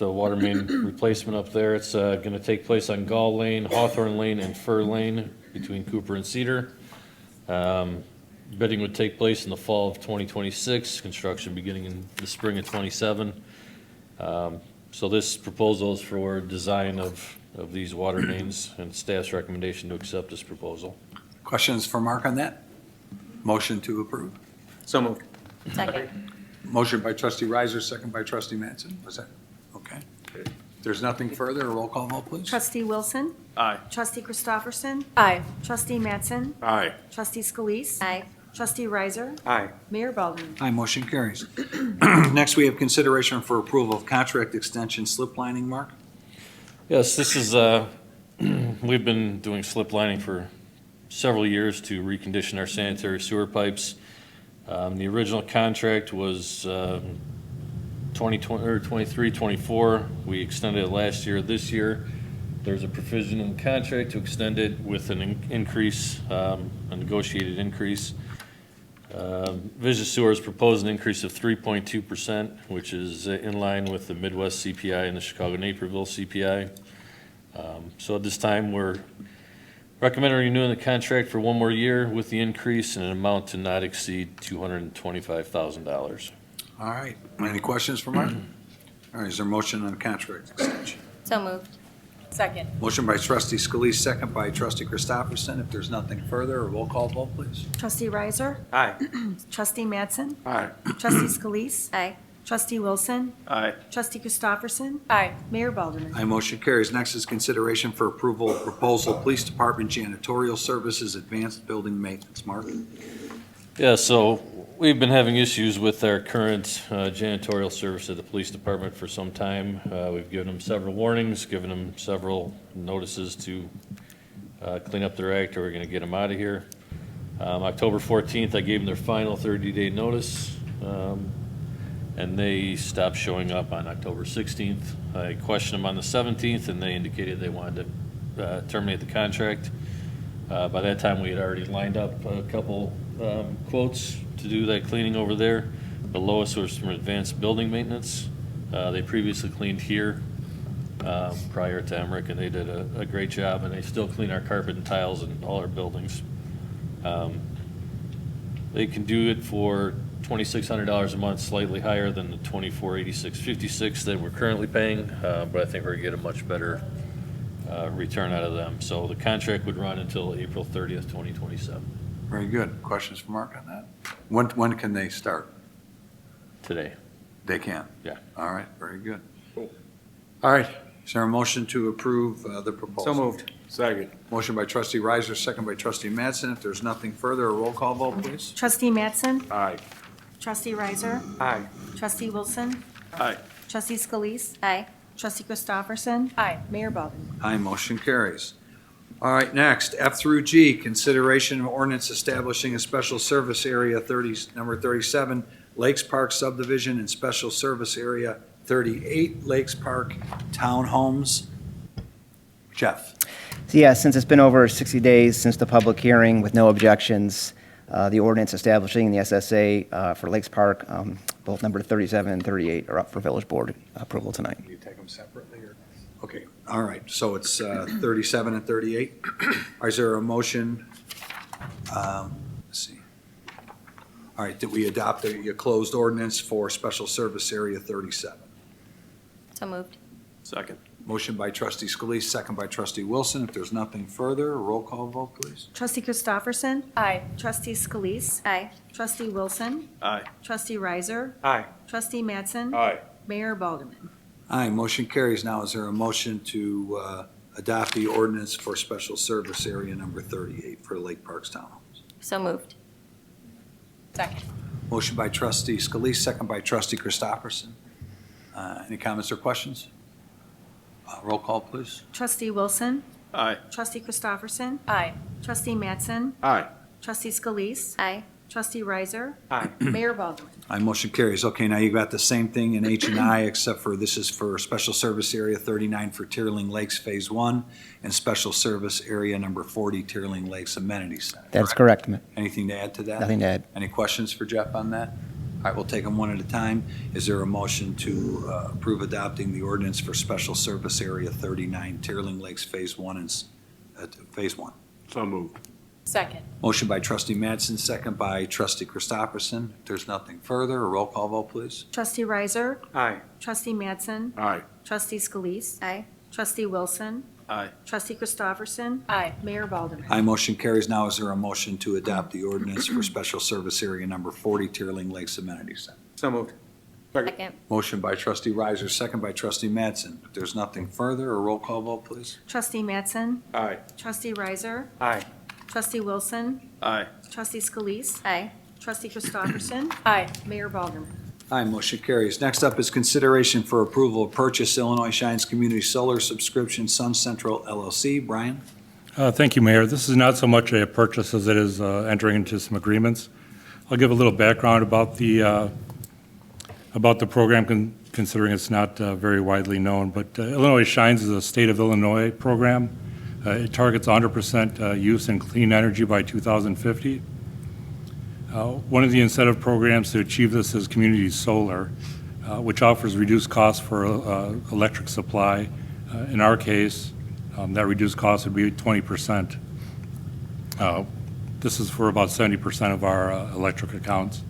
water main replacement up there. It's going to take place on Gall Lane, Hawthorne Lane, and Fur Lane between Cooper and Cedar. Bidding would take place in the fall of 2026, construction beginning in the spring of 27. So this proposal is for design of these water mains, and staff's recommendation to accept this proposal. Questions for Mark on that? Motion to approve. So moved. Second. Motion by trustee Riser, second by trustee Mattson. Was that? Okay. If there's nothing further, a roll call vote, please. Trustee Wilson? Aye. Trustee Christopherson? Aye. Trustee Mattson? Aye. Trustee Scalise? Aye. Trustee Riser? Aye. Mayor Belderman? Aye, motion carries. Next, we have consideration for approval of contract extension slip lining. Mark? Yes, this is, we've been doing slip lining for several years to recondition our sanitary sewer pipes. The original contract was 23, 24. We extended it last year. This year, there's a provision in the contract to extend it with an increase, a negotiated increase. Vision Sewer has proposed an increase of 3.2%, which is in line with the Midwest CPI and the Chicago Naperville CPI. So at this time, we're recommending renewing the contract for one more year with the increase in an amount to not exceed $225,000. All right. Any questions for Mark? All right, is there a motion on contract extension? So moved. Second. Motion by trustee Scalise, second by trustee Christopherson. If there's nothing further, a roll call vote, please. Trustee Riser? Aye. Trustee Mattson? Aye. Trustee Scalise? Aye. Trustee Wilson? Aye. Trustee Christopherson? Aye. Mayor Belderman? Aye, motion carries. Next is consideration for approval of proposal, Police Department Janitorial Services Advanced Building Maintenance. Mark? Yeah, so we've been having issues with our current janitorial service at the police department for some time. We've given them several warnings, given them several notices to clean up their act, or we're going to get them out of here. October 14th, I gave them their final 30-day notice, and they stopped showing up on October 16th. I questioned them on the 17th, and they indicated they wanted to terminate the contract. By that time, we had already lined up a couple quotes to do that cleaning over there. The lowest was from Advanced Building Maintenance. They previously cleaned here prior to Emmerich, and they did a great job, and they still clean our carpet and tiles in all our buildings. They can do it for $2,600 a month, slightly higher than the $2,486.56 that we're currently paying, but I think we're going to get a much better return out of them. So the contract would run until April 30th, 2027. Very good. Questions for Mark on that? When can they start? Today. They can? Yeah. All right, very good. All right, Is there a motion to approve the proposal? So moved. Second. Motion by trustee Riser, second by trustee Mattson. If there's nothing further, a roll call vote, please. Trustee Mattson? Aye. Trustee Riser? Aye. Trustee Wilson? Aye. Trustee Scalise? Aye. Trustee Christopherson? Aye. Mayor Baldwin? Aye, motion carries. All right, next, F through G, consideration of ordinance establishing a special service area number 37, Lakes Park subdivision, and special service area 38, Lakes Park Townhomes. Jeff? So yeah, since it's been over 60 days since the public hearing with no objections, the ordinance establishing the SSA for Lakes Park, both number 37 and 38 are up for village board approval tonight. You take them separately, or? Okay, all right, so it's 37 and 38. Is there a motion? Let's see. All right, did we adopt a closed ordinance for special service area 37? So moved. Second. Motion by trustee Scalise, second by trustee Wilson. If there's nothing further, a roll call vote, please. Trustee Christopherson? Aye. Trustee Scalise? Aye. Trustee Wilson? Aye. Trustee Riser? Aye. Trustee Mattson? Aye. Mayor Baldwin? Aye, motion carries. Now, is there a motion to adopt the ordinance for special service area number 38 for Lake Parks Townhomes? So moved. Second. Motion by trustee Scalise, second by trustee Christopherson. Any comments or questions? Roll call, please. Trustee Wilson? Aye. Trustee Christopherson? Aye. Trustee Mattson? Aye. Trustee Scalise? Aye. Trustee Riser? Aye. Mayor Baldwin? Aye, motion carries. Okay, now you've got the same thing in H and I, except for this is for special service area 39 for Tierling Lakes Phase 1 and special service area number 40 Tierling Lakes Amenity Center. That's correct. Anything to add to that? Nothing to add. Any questions for Jeff on that? All right, we'll take them one at a time. Is there a motion to approve adopting the ordinance for special service area 39 Tierling Lakes Phase 1 and Phase 1? So moved. Second. Motion by trustee Mattson, second by trustee Christopherson. If there's nothing further, a roll call vote, please. Trustee Riser? Aye. Trustee Mattson? Aye. Trustee Scalise? Aye. Trustee Wilson? Aye. Trustee Christopherson? Aye. Mayor Baldwin? Aye, motion carries. Now, is there a motion to adopt the ordinance for special service area number 40 Tierling Lakes Amenity Center? So moved. Second. Motion by trustee Riser, second by trustee Mattson. If there's nothing further, a roll call vote, please. Trustee Mattson? Aye. Trustee Riser? Aye. Trustee Wilson? Aye. Trustee Scalise? Aye. Trustee Christopherson? Aye. Mayor Baldwin? Aye, motion carries. Next up is consideration for approval of purchase Illinois Shines Community Solar Subscription Sun Central LLC. Brian? Thank you, Mayor. This is not so much a purchase as it is entering into some agreements. I'll give a little background about the program, considering it's not very widely known. But Illinois Shines is a state of Illinois program. It targets 100% use in clean energy by 2050. One of the incentive programs to achieve this is community solar, which offers reduced costs for electric supply. In our case, that reduced cost would be 20%. This is for about 70% of our electric accounts,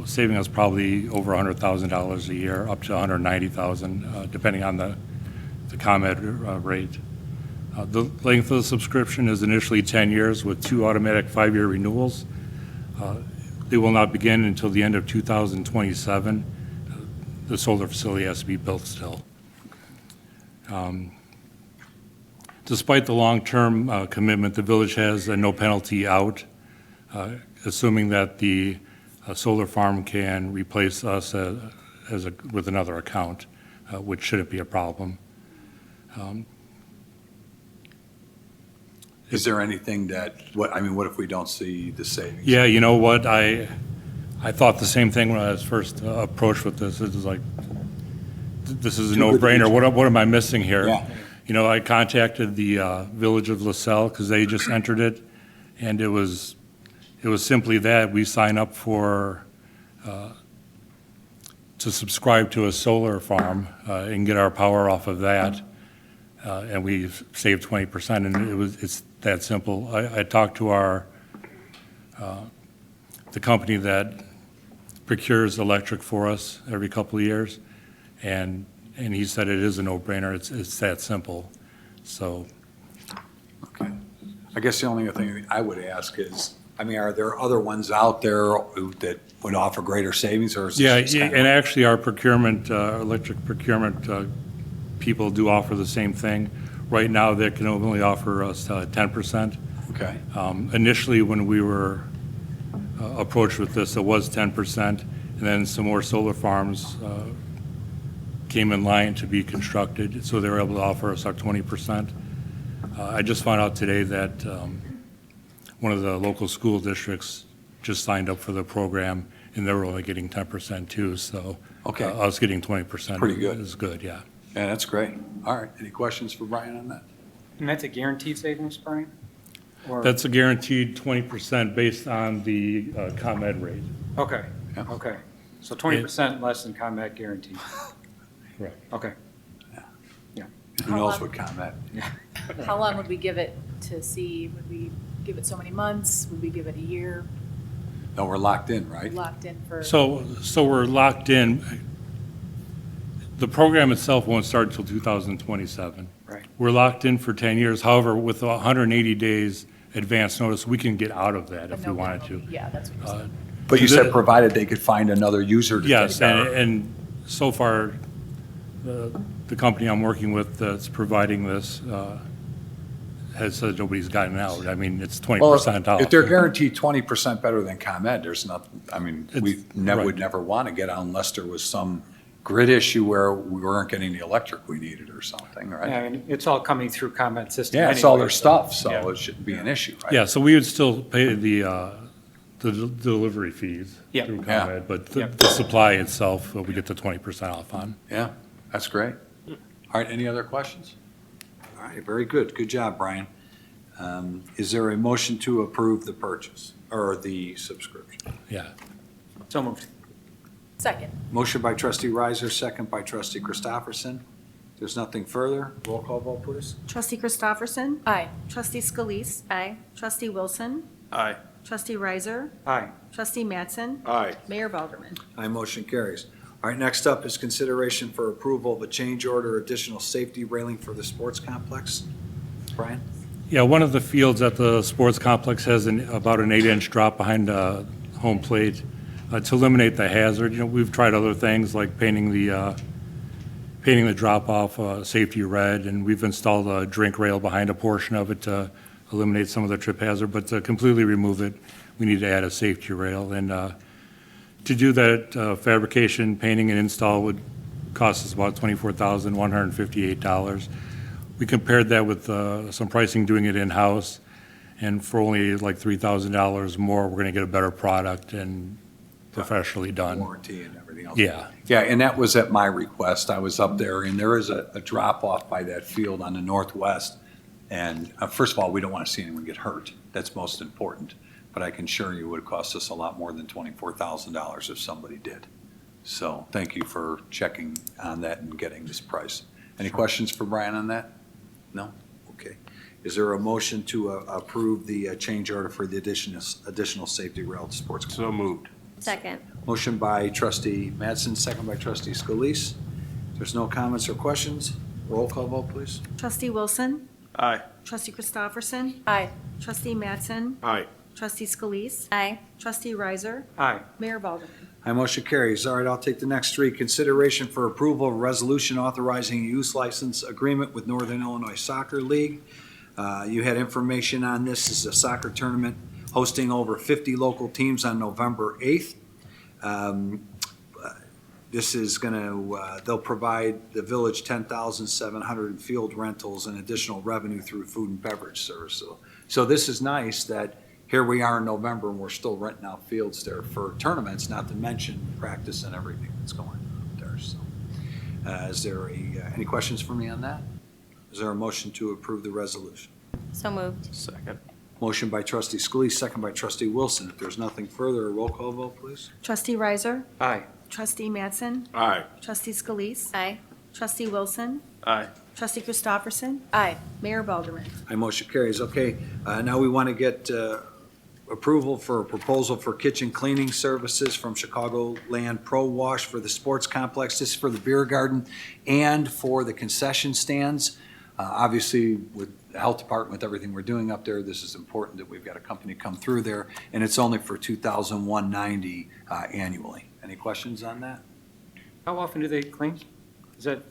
saving us probably over $100,000 a year, up to $190,000, depending on the ComEd rate. The length of the subscription is initially 10 years with 2 automatic 5-year renewals. They will not begin until the end of 2027. The solar facility has to be built still. Despite the long-term commitment, the village has a no penalty out, assuming that the solar farm can replace us with another account, which shouldn't be a problem. Is there anything what if we don't see the savings? Yeah, you know what? I thought the same thing when I was first approached with this. It was like, this is a no-brainer. What am I missing here? Yeah. You know, I contacted the Village of LaSalle because they just entered it, and it was simply that we sign up for to subscribe to a solar farm and get our power off of that, and we saved 20%, and it's that simple. I talked to the company that procures electric for us every couple of years, and he said it is a no-brainer. It's that simple. So, Okay. I guess the only other thing I would ask is, are there other ones out there that would offer greater savings, or is this yeah, just kind of- and actually our procurement, electric procurement people do offer the same thing. Right now, they can only offer us 10%. Okay. Initially, when we were approached with this, it was 10%, and then some more solar farms came in line to be constructed, so they were able to offer us our 20%. I just found out today that one of the local school districts just signed up for the program, and they were only getting 10% too, so Okay. us getting 20% Pretty good. is good, yeah. Yeah, that's great. All right, any questions for Brian on that? And that's a guaranteed savings, Brian? Or- That's a guaranteed 20% based on the ComEd rate. Okay, Yeah. okay. So 20% less than combat guaranteed. Correct. Okay. Who knows what comment? How long would we give it to see? Would we give it so many months? Would we give it a year? No, we're locked in, right? Locked in for? So we're locked in. The program itself won't start until 2027. Right. We're locked in for 10 years. However, with 180 days advance notice, we can get out of that but if no we wanted penalty. to. Yeah, that's what you're saying. But you said provided they could find another user to Yes, take our- and so far, the company I'm working with that's providing this has said nobody's gotten out. I mean, it's 20% off. If they're guaranteed 20% better than ComEd, there's nothing, I mean, we It's- never, would right. never want to get out unless there was some grid issue where we weren't getting the electric we needed or something, Yeah, right? I mean, it's all coming through combat system. Yeah, it's all anyway, their stuff, so yeah. it shouldn't be an issue, right? Yeah, so we would still pay the delivery fees Yeah. through Yeah. ComEd, but Yeah. the supply itself, we get the 20% off on. Yeah, that's great. All right, any other questions? All right, very good. Good job, Brian. Is there a motion to approve the purchase or the subscription? Yeah. So moved. Second. Motion by trustee Riser, second by trustee Christopherson. There's nothing further. Roll call vote, please. Trustee Christopherson? Aye. Trustee Scalise? Aye. Trustee Wilson? Aye. Trustee Riser? Aye. Trustee Mattson? Aye. Mayor Belgerman? Aye, motion carries. All right, next up is consideration for approval of a change order additional safety railing for the sports complex. Brian? Yeah, one of the fields at the sports complex has about an 8-inch drop behind the home plate to eliminate the hazard. You know, we've tried other things like painting the drop-off safety red, and we've installed a drink rail behind a portion of it to eliminate some of the trip hazard, but to completely remove it, we need to add a safety rail. And to do that, fabrication, painting, and install would cost us about $24,158. We compared that with some pricing doing it in-house, and for only like $3,000 more, we're going to get a better product and professionally done. Warranty and everything else. Yeah. Yeah, and that was at my request. I was up there, and there is a drop-off by that field on the northwest. And first of all, we don't want to see anyone get hurt. That's most important. But I can assure you it would cost us a lot more than $24,000 if somebody did. So thank you for checking on that and getting this price. Any questions for Brian on that? No? Okay. Is there a motion to approve the change order for the additional safety rail to sports? So moved. Second. Motion by trustee Mattson, second by trustee Scalise. If there's no comments or questions, roll call vote, please. Trustee Wilson? Aye. Trustee Christopherson? Aye. Trustee Mattson? Aye. Trustee Scalise? Aye. Trustee Riser? Aye. Mayor Belgerman? Aye, motion carries. All right, I'll take the next three. Consideration for approval of resolution authorizing a use license agreement with Northern Illinois Soccer League. You had information on this. This is a soccer tournament hosting over 50 local teams on November 8th. This is going to, they'll provide the village 10,700 in field rentals and additional revenue through food and beverage service. So this is nice that here we are in November and we're still renting out fields there for tournaments, not to mention practice and everything that's going on there. So, is there any questions for me on that? Is there a motion to approve the resolution? So moved. Second. Motion by trustee Scalise, second by trustee Wilson. If there's nothing further, a roll call vote, please. Trustee Riser? Aye. Trustee Mattson? Aye. Trustee Scalise? Aye. Trustee Wilson? Aye. Trustee Christopherson? Aye. Mayor Belgerman? Aye, motion carries. Okay, now we want to get approval for a proposal for kitchen cleaning services from Chicagoland Pro Wash for the sports complex. This is for the beer garden and for the concession stands. Obviously, with the health department, with everything we're doing up there, this is important that we've got a company come through there, and it's only for $2,190 annually. Any questions on that? How often do they clean? Is that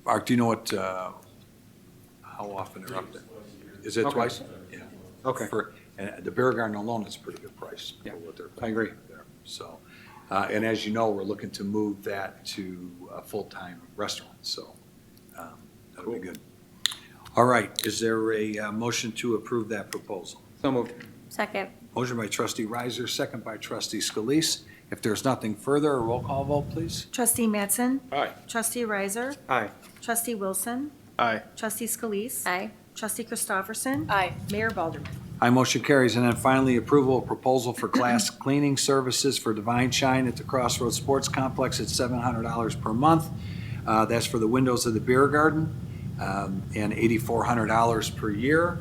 Mark, do you know what, how often they're up there? Is it Okay. twice? Yeah. Okay. And the beer garden alone is a pretty good price. for Yeah, what they're I agree. there. So, and as you know, we're looking to move that to a full-time restaurant, so that'll be good. All right, is there a motion to approve that proposal? So moved. Second. Motion by trustee Riser, second by trustee Scalise. If there's nothing further, a roll call vote, please. Trustee Mattson? Aye. Trustee Riser? Aye. Trustee Wilson? Aye. Trustee Scalise? Aye. Trustee Christopherson? Aye. Mayor Balderman? Aye, motion carries. And then finally, approval of proposal for glass cleaning services for Divine Shine at the Crossroads Sports Complex at $700 per month. That's for the windows of the beer garden, and $8,400 per year.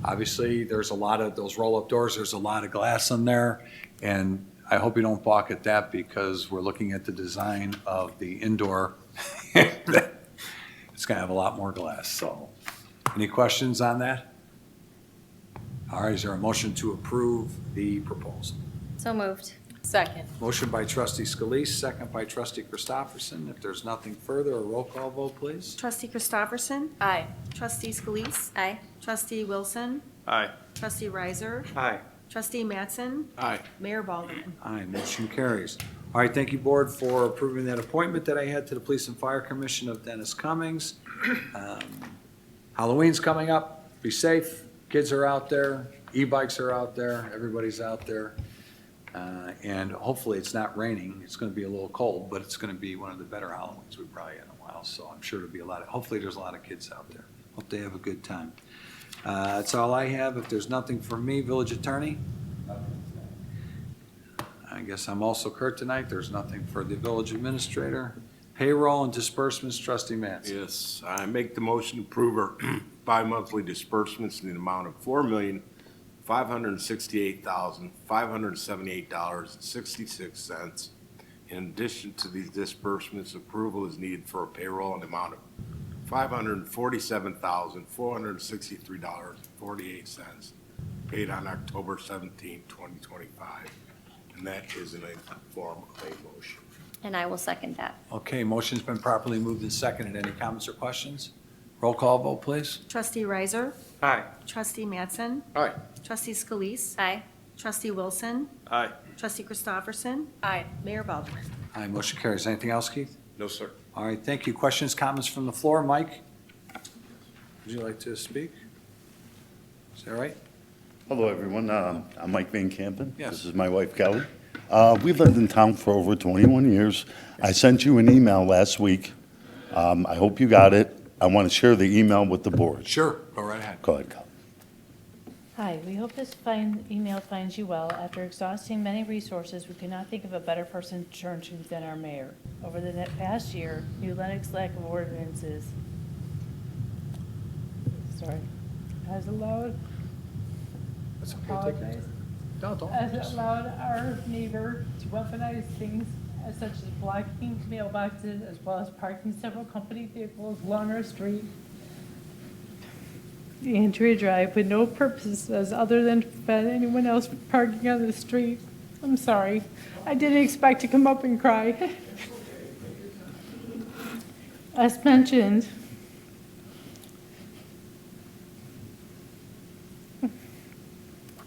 Obviously, there's a lot of those roll-up doors, there's a lot of glass in there, and I hope you don't balk at that because we're looking at the design of the indoor. It's gonna have a lot more glass, so. Any questions on that? All right, is there a motion to approve the proposal? So moved. Second. Motion by trustee Scalise, second by trustee Christopherson. If there's nothing further, a roll call vote, please. Trustee Christopherson? Aye. Trustee Scalise? Aye. Trustee Wilson? Aye. Trustee Riser? Aye. Trustee Mattson? Aye. Mayor Balderman? Aye, motion carries. All right, thank you, board, for approving that appointment that I had to the Police and Fire Commission of Dennis Cummings. Halloween's coming up. Be safe. Kids are out there. E-bikes are out there. Everybody's out there. And hopefully it's not raining. It's going to be a little cold, but it's going to be one of the better Halloweens we've probably had in a while. So I'm sure there'll be hopefully there's a lot of kids out there. Hope they have a good time. That's all I have. If there's nothing from me, village attorney? I guess I'm also Kurt tonight. There's nothing for the village administrator. Payroll and disbursements, trustee Matz. Yes, I make the motion to approve our bi-monthly disbursements in the amount of $4,568,578.66. In addition to these disbursements, approval is needed for a payroll in the amount of $547,463.48 paid on October 17, 2025. And that is in a form of a motion. And I will second that. Okay, motion's been properly moved and seconded. Any comments or questions? Roll call vote, please. Trustee Riser? Aye. Trustee Mattson? Aye. Trustee Scalise? Aye. Trustee Wilson? Aye. Trustee Christopherson? Aye. Mayor Balderman? Aye, motion carries. Anything else, Keith? No, sir. All right, thank you. Questions, comments from the floor? Mike? Would you like to speak? Is that right? Hello, everyone. I'm Mike Van Campen. Yes. This is my wife, Kelly. We've lived in town for over 21 years. I sent you an email last week. I hope you got it. I want to share the email with the board. Sure, go right ahead. Go ahead, Kelly. Hi, we hope this email finds you well. After exhausting many resources, we could not think of a better person to turn to than our mayor. Over the past year, new Lenox lack of ordinances. Sorry, has allowed. That's okay. Apologize. No, don't. Has allowed our neighbor to weaponize things such as blocking mailboxes as well as parking several company vehicles along our street. The Andrea Drive with no purposes other than to prevent anyone else from parking on the street. I'm sorry. I didn't expect to come up and cry. As mentioned,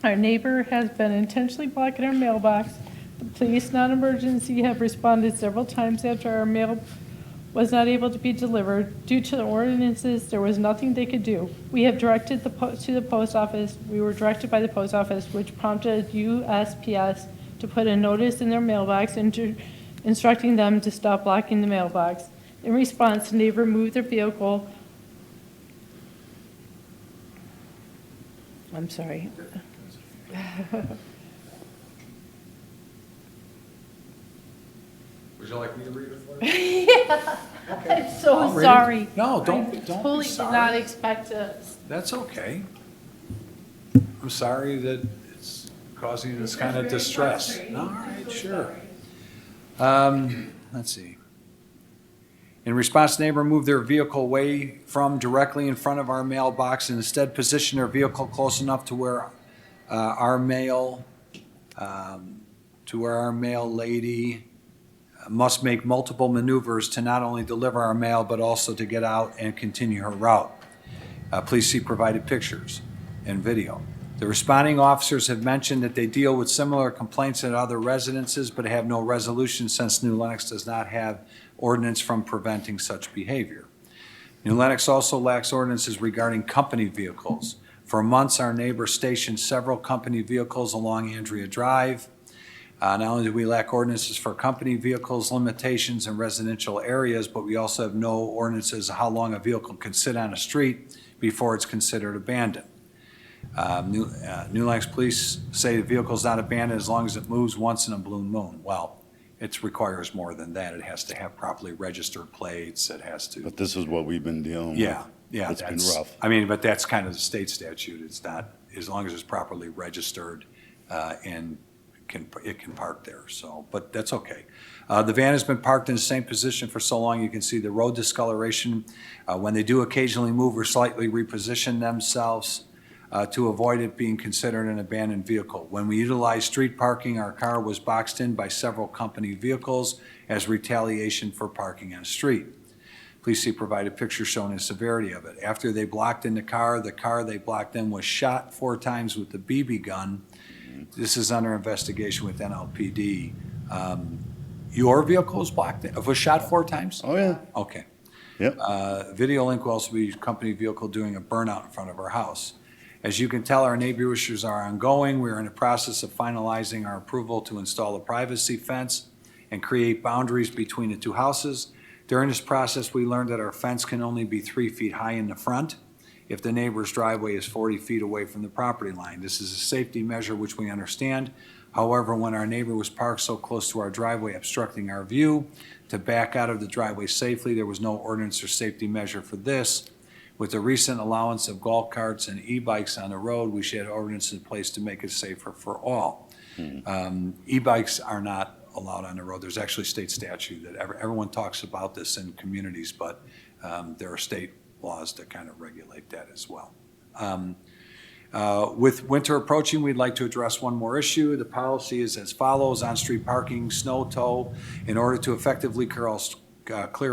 our neighbor has been intentionally blocking our mailbox. The police, non-emergency, have responded several times after our mail was not able to be delivered. Due to the ordinances, there was nothing they could do. We have directed to the post office. We were directed by the post office, which prompted USPS to put a notice in their mailbox instructing them to stop blocking the mailbox. In response, the neighbor moved their vehicle. I'm sorry. Would you like me to read it for you? Yeah, Okay. I'm so I'll read it. sorry. No, I don't be totally did sorry. not expect this. That's okay. I'm sorry that it's causing this kind of distress. All right, sure. Let's see. In response, the neighbor moved their vehicle away from directly in front of our mailbox and instead positioned their vehicle close enough to where our mail lady must make multiple maneuvers to not only deliver our mail, but also to get out and continue her route. Please see provided pictures and video. The responding officers have mentioned that they deal with similar complaints at other residences, but have no resolution since New Lenox does not have ordinance from preventing such behavior. New Lenox also lacks ordinances regarding company vehicles. For months, our neighbor stationed several company vehicles along Andrea Drive. Not only do we lack ordinances for company vehicles, limitations in residential areas, but we also have no ordinances how long a vehicle can sit on a street before it's considered abandoned. New Lenox police say the vehicle is not abandoned as long as it moves once in a blue moon. Well, it requires more than that. It has to have properly registered plates. It has to. But this is what we've been dealing with. Yeah. It's been rough. I mean, but that's kind of the state statute. It's not, as long as it's properly registered and it can park there. So, but that's okay. The van has been parked in the same position for so long. You can see the road discoloration. When they do occasionally move or slightly reposition themselves, to avoid it being considered an abandoned vehicle. When we utilized street parking, our car was boxed in by several company vehicles as retaliation for parking on the street. Please see provided picture showing the severity of it. After they blocked in the car they blocked in was shot 4 times with the BB gun. This is under investigation with NLPD. Your vehicle was blocked in, was shot 4 times? Oh, yeah. Okay. Yep. Video link will also be company vehicle doing a burnout in front of our house. As you can tell, our neighbor issues are ongoing. We are in the process of finalizing our approval to install a privacy fence and create boundaries between the 2 houses. During this process, we learned that our fence can only be 3 feet high in the front if the neighbor's driveway is 40 feet away from the property line. This is a safety measure which we understand. However, when our neighbor was parked so close to our driveway obstructing our view, to back out of the driveway safely, there was no ordinance or safety measure for this. With the recent allowance of golf carts and e-bikes on the road, we should have ordinance in place to make it safer for all. E-bikes are not allowed on the road. There's actually state statute that everyone talks about this in communities, but there are state laws that kind of regulate that as well. With winter approaching, we'd like to address one more issue. The policy is as follows: on-street parking, snow tow. In order to effectively clear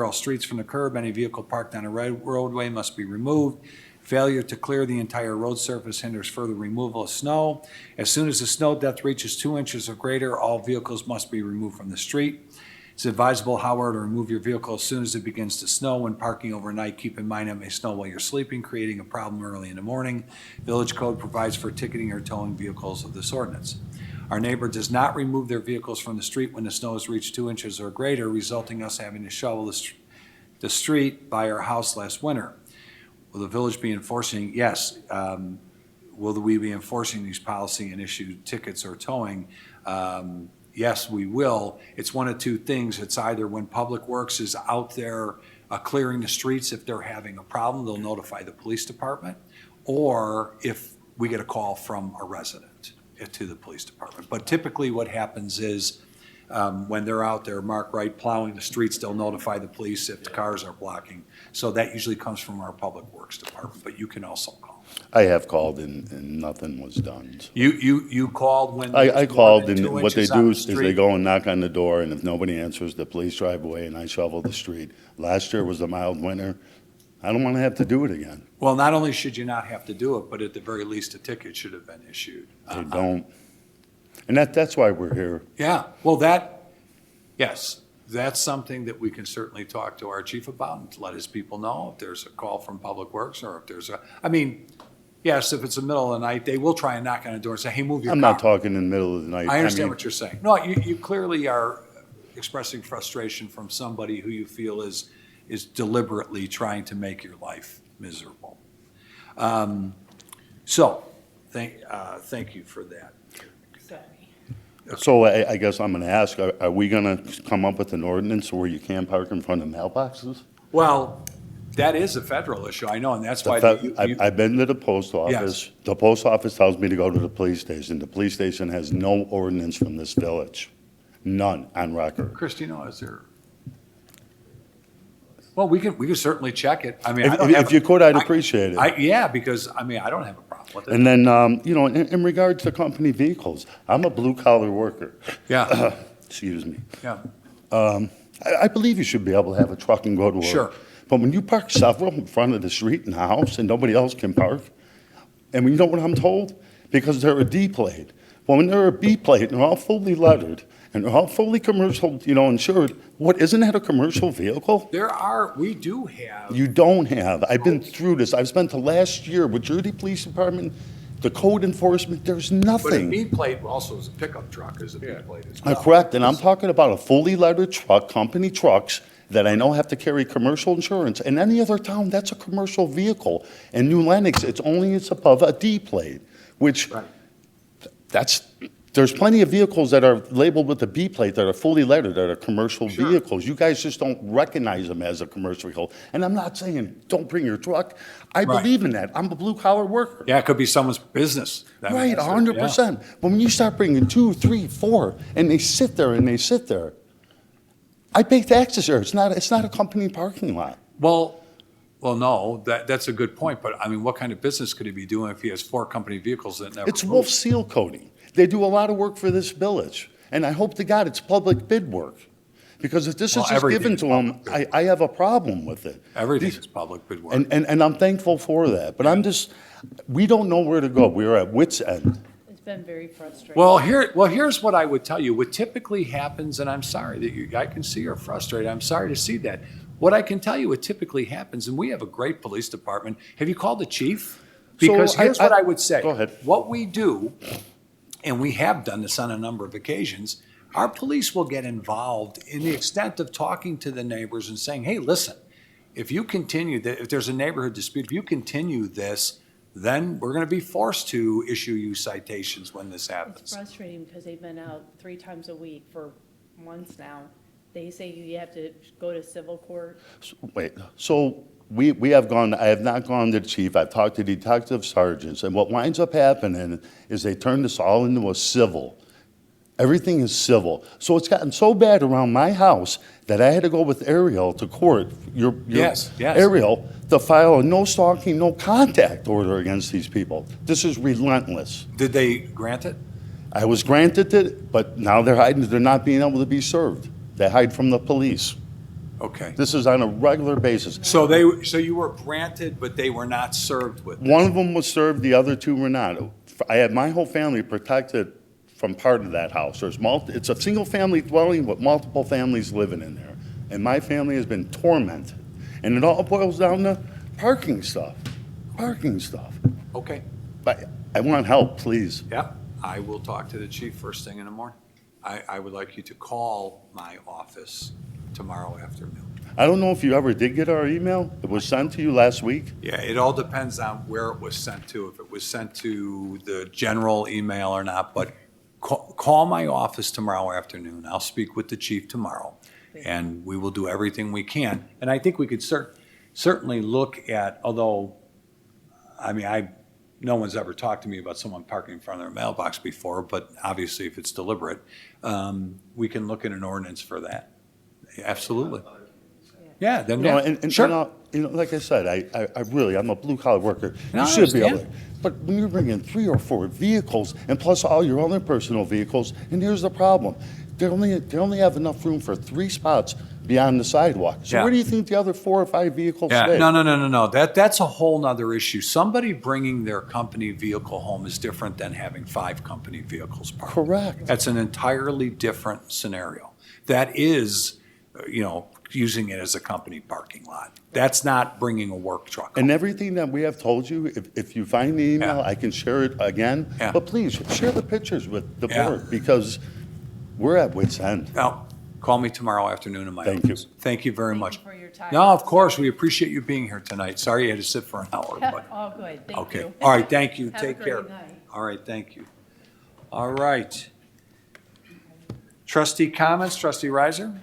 all streets from the curb, any vehicle parked on a roadway must be removed. Failure to clear the entire road surface hinders further removal of snow. As soon as the snow depth reaches 2 inches or greater, all vehicles must be removed from the street. It's advisable, however, to remove your vehicle as soon as it begins to snow. When parking overnight, keep in mind it may snow while you're sleeping, creating a problem early in the morning. Village code provides for ticketing or towing vehicles of this ordinance. Our neighbor does not remove their vehicles from the street when the snow has reached 2 inches or greater, resulting us having to shovel the street by our house last winter. Will the village be enforcing? Yes. Will we be enforcing these policy and issue tickets or towing? Yes, we will. It's one of 2 things. It's either when Public Works is out there clearing the streets, if they're having a problem, they'll notify the police department, or if we get a call from a resident to the police department. But typically what happens is when they're out there, Mark Wright, plowing the streets, they'll notify the police if the cars are blocking. So that usually comes from our Public Works department, but you can also call. I have called and nothing was done. So. You called when? I called, and 2 what they inches on do the is they street? go and knock on the door, and if nobody answers, the police drive away and I shovel the street. Last year was a mild winter. I don't want to have to do it again. Well, not only should you not have to do it, but at the very least, a ticket should have been issued. They don't. And that's why we're here. Yeah, well, yes, that's something that we can certainly talk to our chief about and let his people know if there's a call from Public Works or if there's yes, if it's the middle of the night, they will try and knock on the door and say, hey, move your car. I'm not talking in the middle of the night. I understand what you're saying. No, you clearly are expressing frustration from somebody who you feel is deliberately trying to make your life miserable. So, thank you for that. So I guess I'm going to ask, are we going to come up with an ordinance where you can't park in front of mailboxes? Well, that is a federal issue, I know, and that's why. I've been to the post office. Yes. The post office tells me to go to the police station. The police station has no ordinance from this village. None on record. Christina, is there? Well, we can certainly check it. I mean, If you could, I'd appreciate it. Yeah, because, I don't have a problem with it. And then, in regards to company vehicles, I'm a blue-collar worker. Yeah. Excuse me. Yeah. I believe you should be able to have a truck and go to work. Sure. But when you park several in front of the street in the house and nobody else can park, and you know what I'm told? Because they're a D plate. Well, when they're a B plate and they're all fully lettered and they're all fully commercial, insured, isn't that a commercial vehicle? We do have. You don't have. I've been through this. I've spent the last year with Jersey Police Department, the code enforcement, there's But a nothing. B plate also is a pickup truck, is a B plate as well. Correct, and I'm talking about a fully lettered truck, company trucks, that I know have to carry commercial insurance. In any other town, that's a commercial vehicle. In New Lenox, it's above a D plate, which, there's plenty of vehicles that are labeled with a B plate that are fully lettered, that are commercial vehicles. You guys just don't recognize them as a commercial vehicle. And I'm not saying, don't bring your truck. I believe in that. I'm a blue-collar worker. Yeah, it could be someone's business. Right, 100%. But when you start bringing 2, 3, 4, and they sit there, I pay taxes there. It's not a company parking lot. Well, no, that's a good point, but I mean, what kind of business could he be doing if he has 4 company vehicles that never It's move? Wolf Seal Coating. They do a lot of work for this village, and I hope to God it's public bid work. Because if this is just given to them, I have a problem with it. Everything is public bid work. And I'm thankful for that, but we don't know where to go. We're at wit's end. It's been very frustrating. Well, here's what I would tell you. What typically happens, and I'm sorry that I can see you're frustrated. I'm sorry to see that. What I can tell you, what typically happens, and we have a great police department. Have you called the chief? Because here's what I would say. Go ahead. What we do, and we have done this on a number of occasions, our police will get involved in the extent of talking to the neighbors and saying, hey, listen, if there's a neighborhood dispute, if you continue this, then we're going to be forced to issue you citations when this happens. It's frustrating because they've been out 3 times a week for months now. They say you have to go to civil court. I have not gone to the chief. I've talked to detective sergeants, and what winds up happening is they turn this all into a civil. Everything is civil. So it's gotten so bad around my house that I had to go with Ariel to court, Yes. Ariel, to file a no stalking, no contact order against these people. This is relentless. Did they grant it? I was granted it, but now they're hiding. They're not being able to be served. They hide from the police. Okay. This is on a regular basis. So you were granted, but they were not served with. One of them was served, the other 2 were not. I had my whole family protected from part of that house. It's a single-family dwelling with multiple families living in there. And my family has been tormented. And it all boils down to parking stuff. Okay. But I want help, please. Yep. I will talk to the chief first thing in the morning. I would like you to call my office tomorrow afternoon. I don't know if you ever did get our email. It was sent to you last week. Yeah, it all depends on where it was sent to, if it was sent to the general email or not, but call my office tomorrow afternoon. I'll speak with the chief tomorrow, and we will do everything we can. And I think we could certainly look at, although, I mean, no one's ever talked to me about someone parking in front of their mailbox before, but obviously if it's deliberate, we can look at an ordinance for that. Absolutely. Yeah, then, sure. Like I said, I'm a blue-collar worker. No, You I should be able understand. to. But when you're bringing 3 or 4 vehicles, and plus all your other personal vehicles, and here's the problem. They only have enough room for 3 spots beyond the sidewalk. So where do you think the other 4 or 5 vehicles stay? No. That's a whole nother issue. Somebody bringing their company vehicle home is different than having 5 company vehicles parked. Correct. That's an entirely different scenario. That is, using it as a company parking lot. That's not bringing a work truck. And everything that we have told you, if you find the email, I can share it again. Yeah. But please, share the pictures with the board, because we're at wit's end. Now, call me tomorrow afternoon in my Thank you. office. Thank you very much. for your time. No, of course, we appreciate you being here tonight. Sorry you had to sit for an hour, but. All good, thank Okay, you. all right, thank you, Have a take great care. night. All right, thank you. All right. Trustee comments, trustee Riser?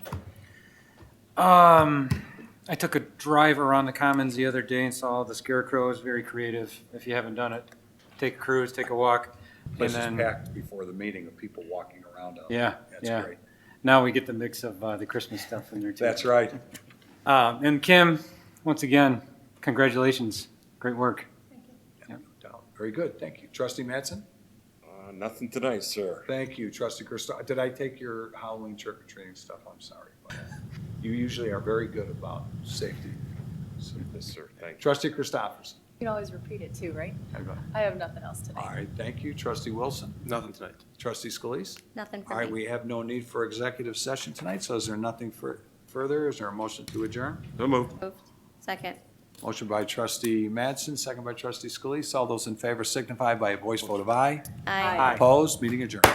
I took a drive around the Commons the other day and saw the scarecrows, very creative. If you haven't done it, take a cruise, take a walk. Place is And then, packed before the meeting of people walking around out there. yeah, That's yeah. great. Now we get the mix of the Christmas stuff in there too. That's right. And Kim, once again, congratulations. Great work. Yeah, no doubt. Very good, thank you. Trustee Mattson? Nothing tonight, sir. Thank you, trustee Christopher. Did I take your Halloween trick or treating stuff? I'm sorry. You usually are very good about safety. So, Yes, sir, thank you. trustee Christopherson. You can always repeat it too, right? Go ahead. I have nothing else tonight. All right, thank you. Trustee Wilson? Nothing tonight. Trustee Scalise? Nothing for All right, me. we have no need for executive session tonight, so is there nothing further? Is there a motion to adjourn? So moved. Moved. Second. Motion by trustee Madsen, second by trustee Scalise. All those in favor signify by a voice vote of aye. Aye. Opposed? Meeting adjourned.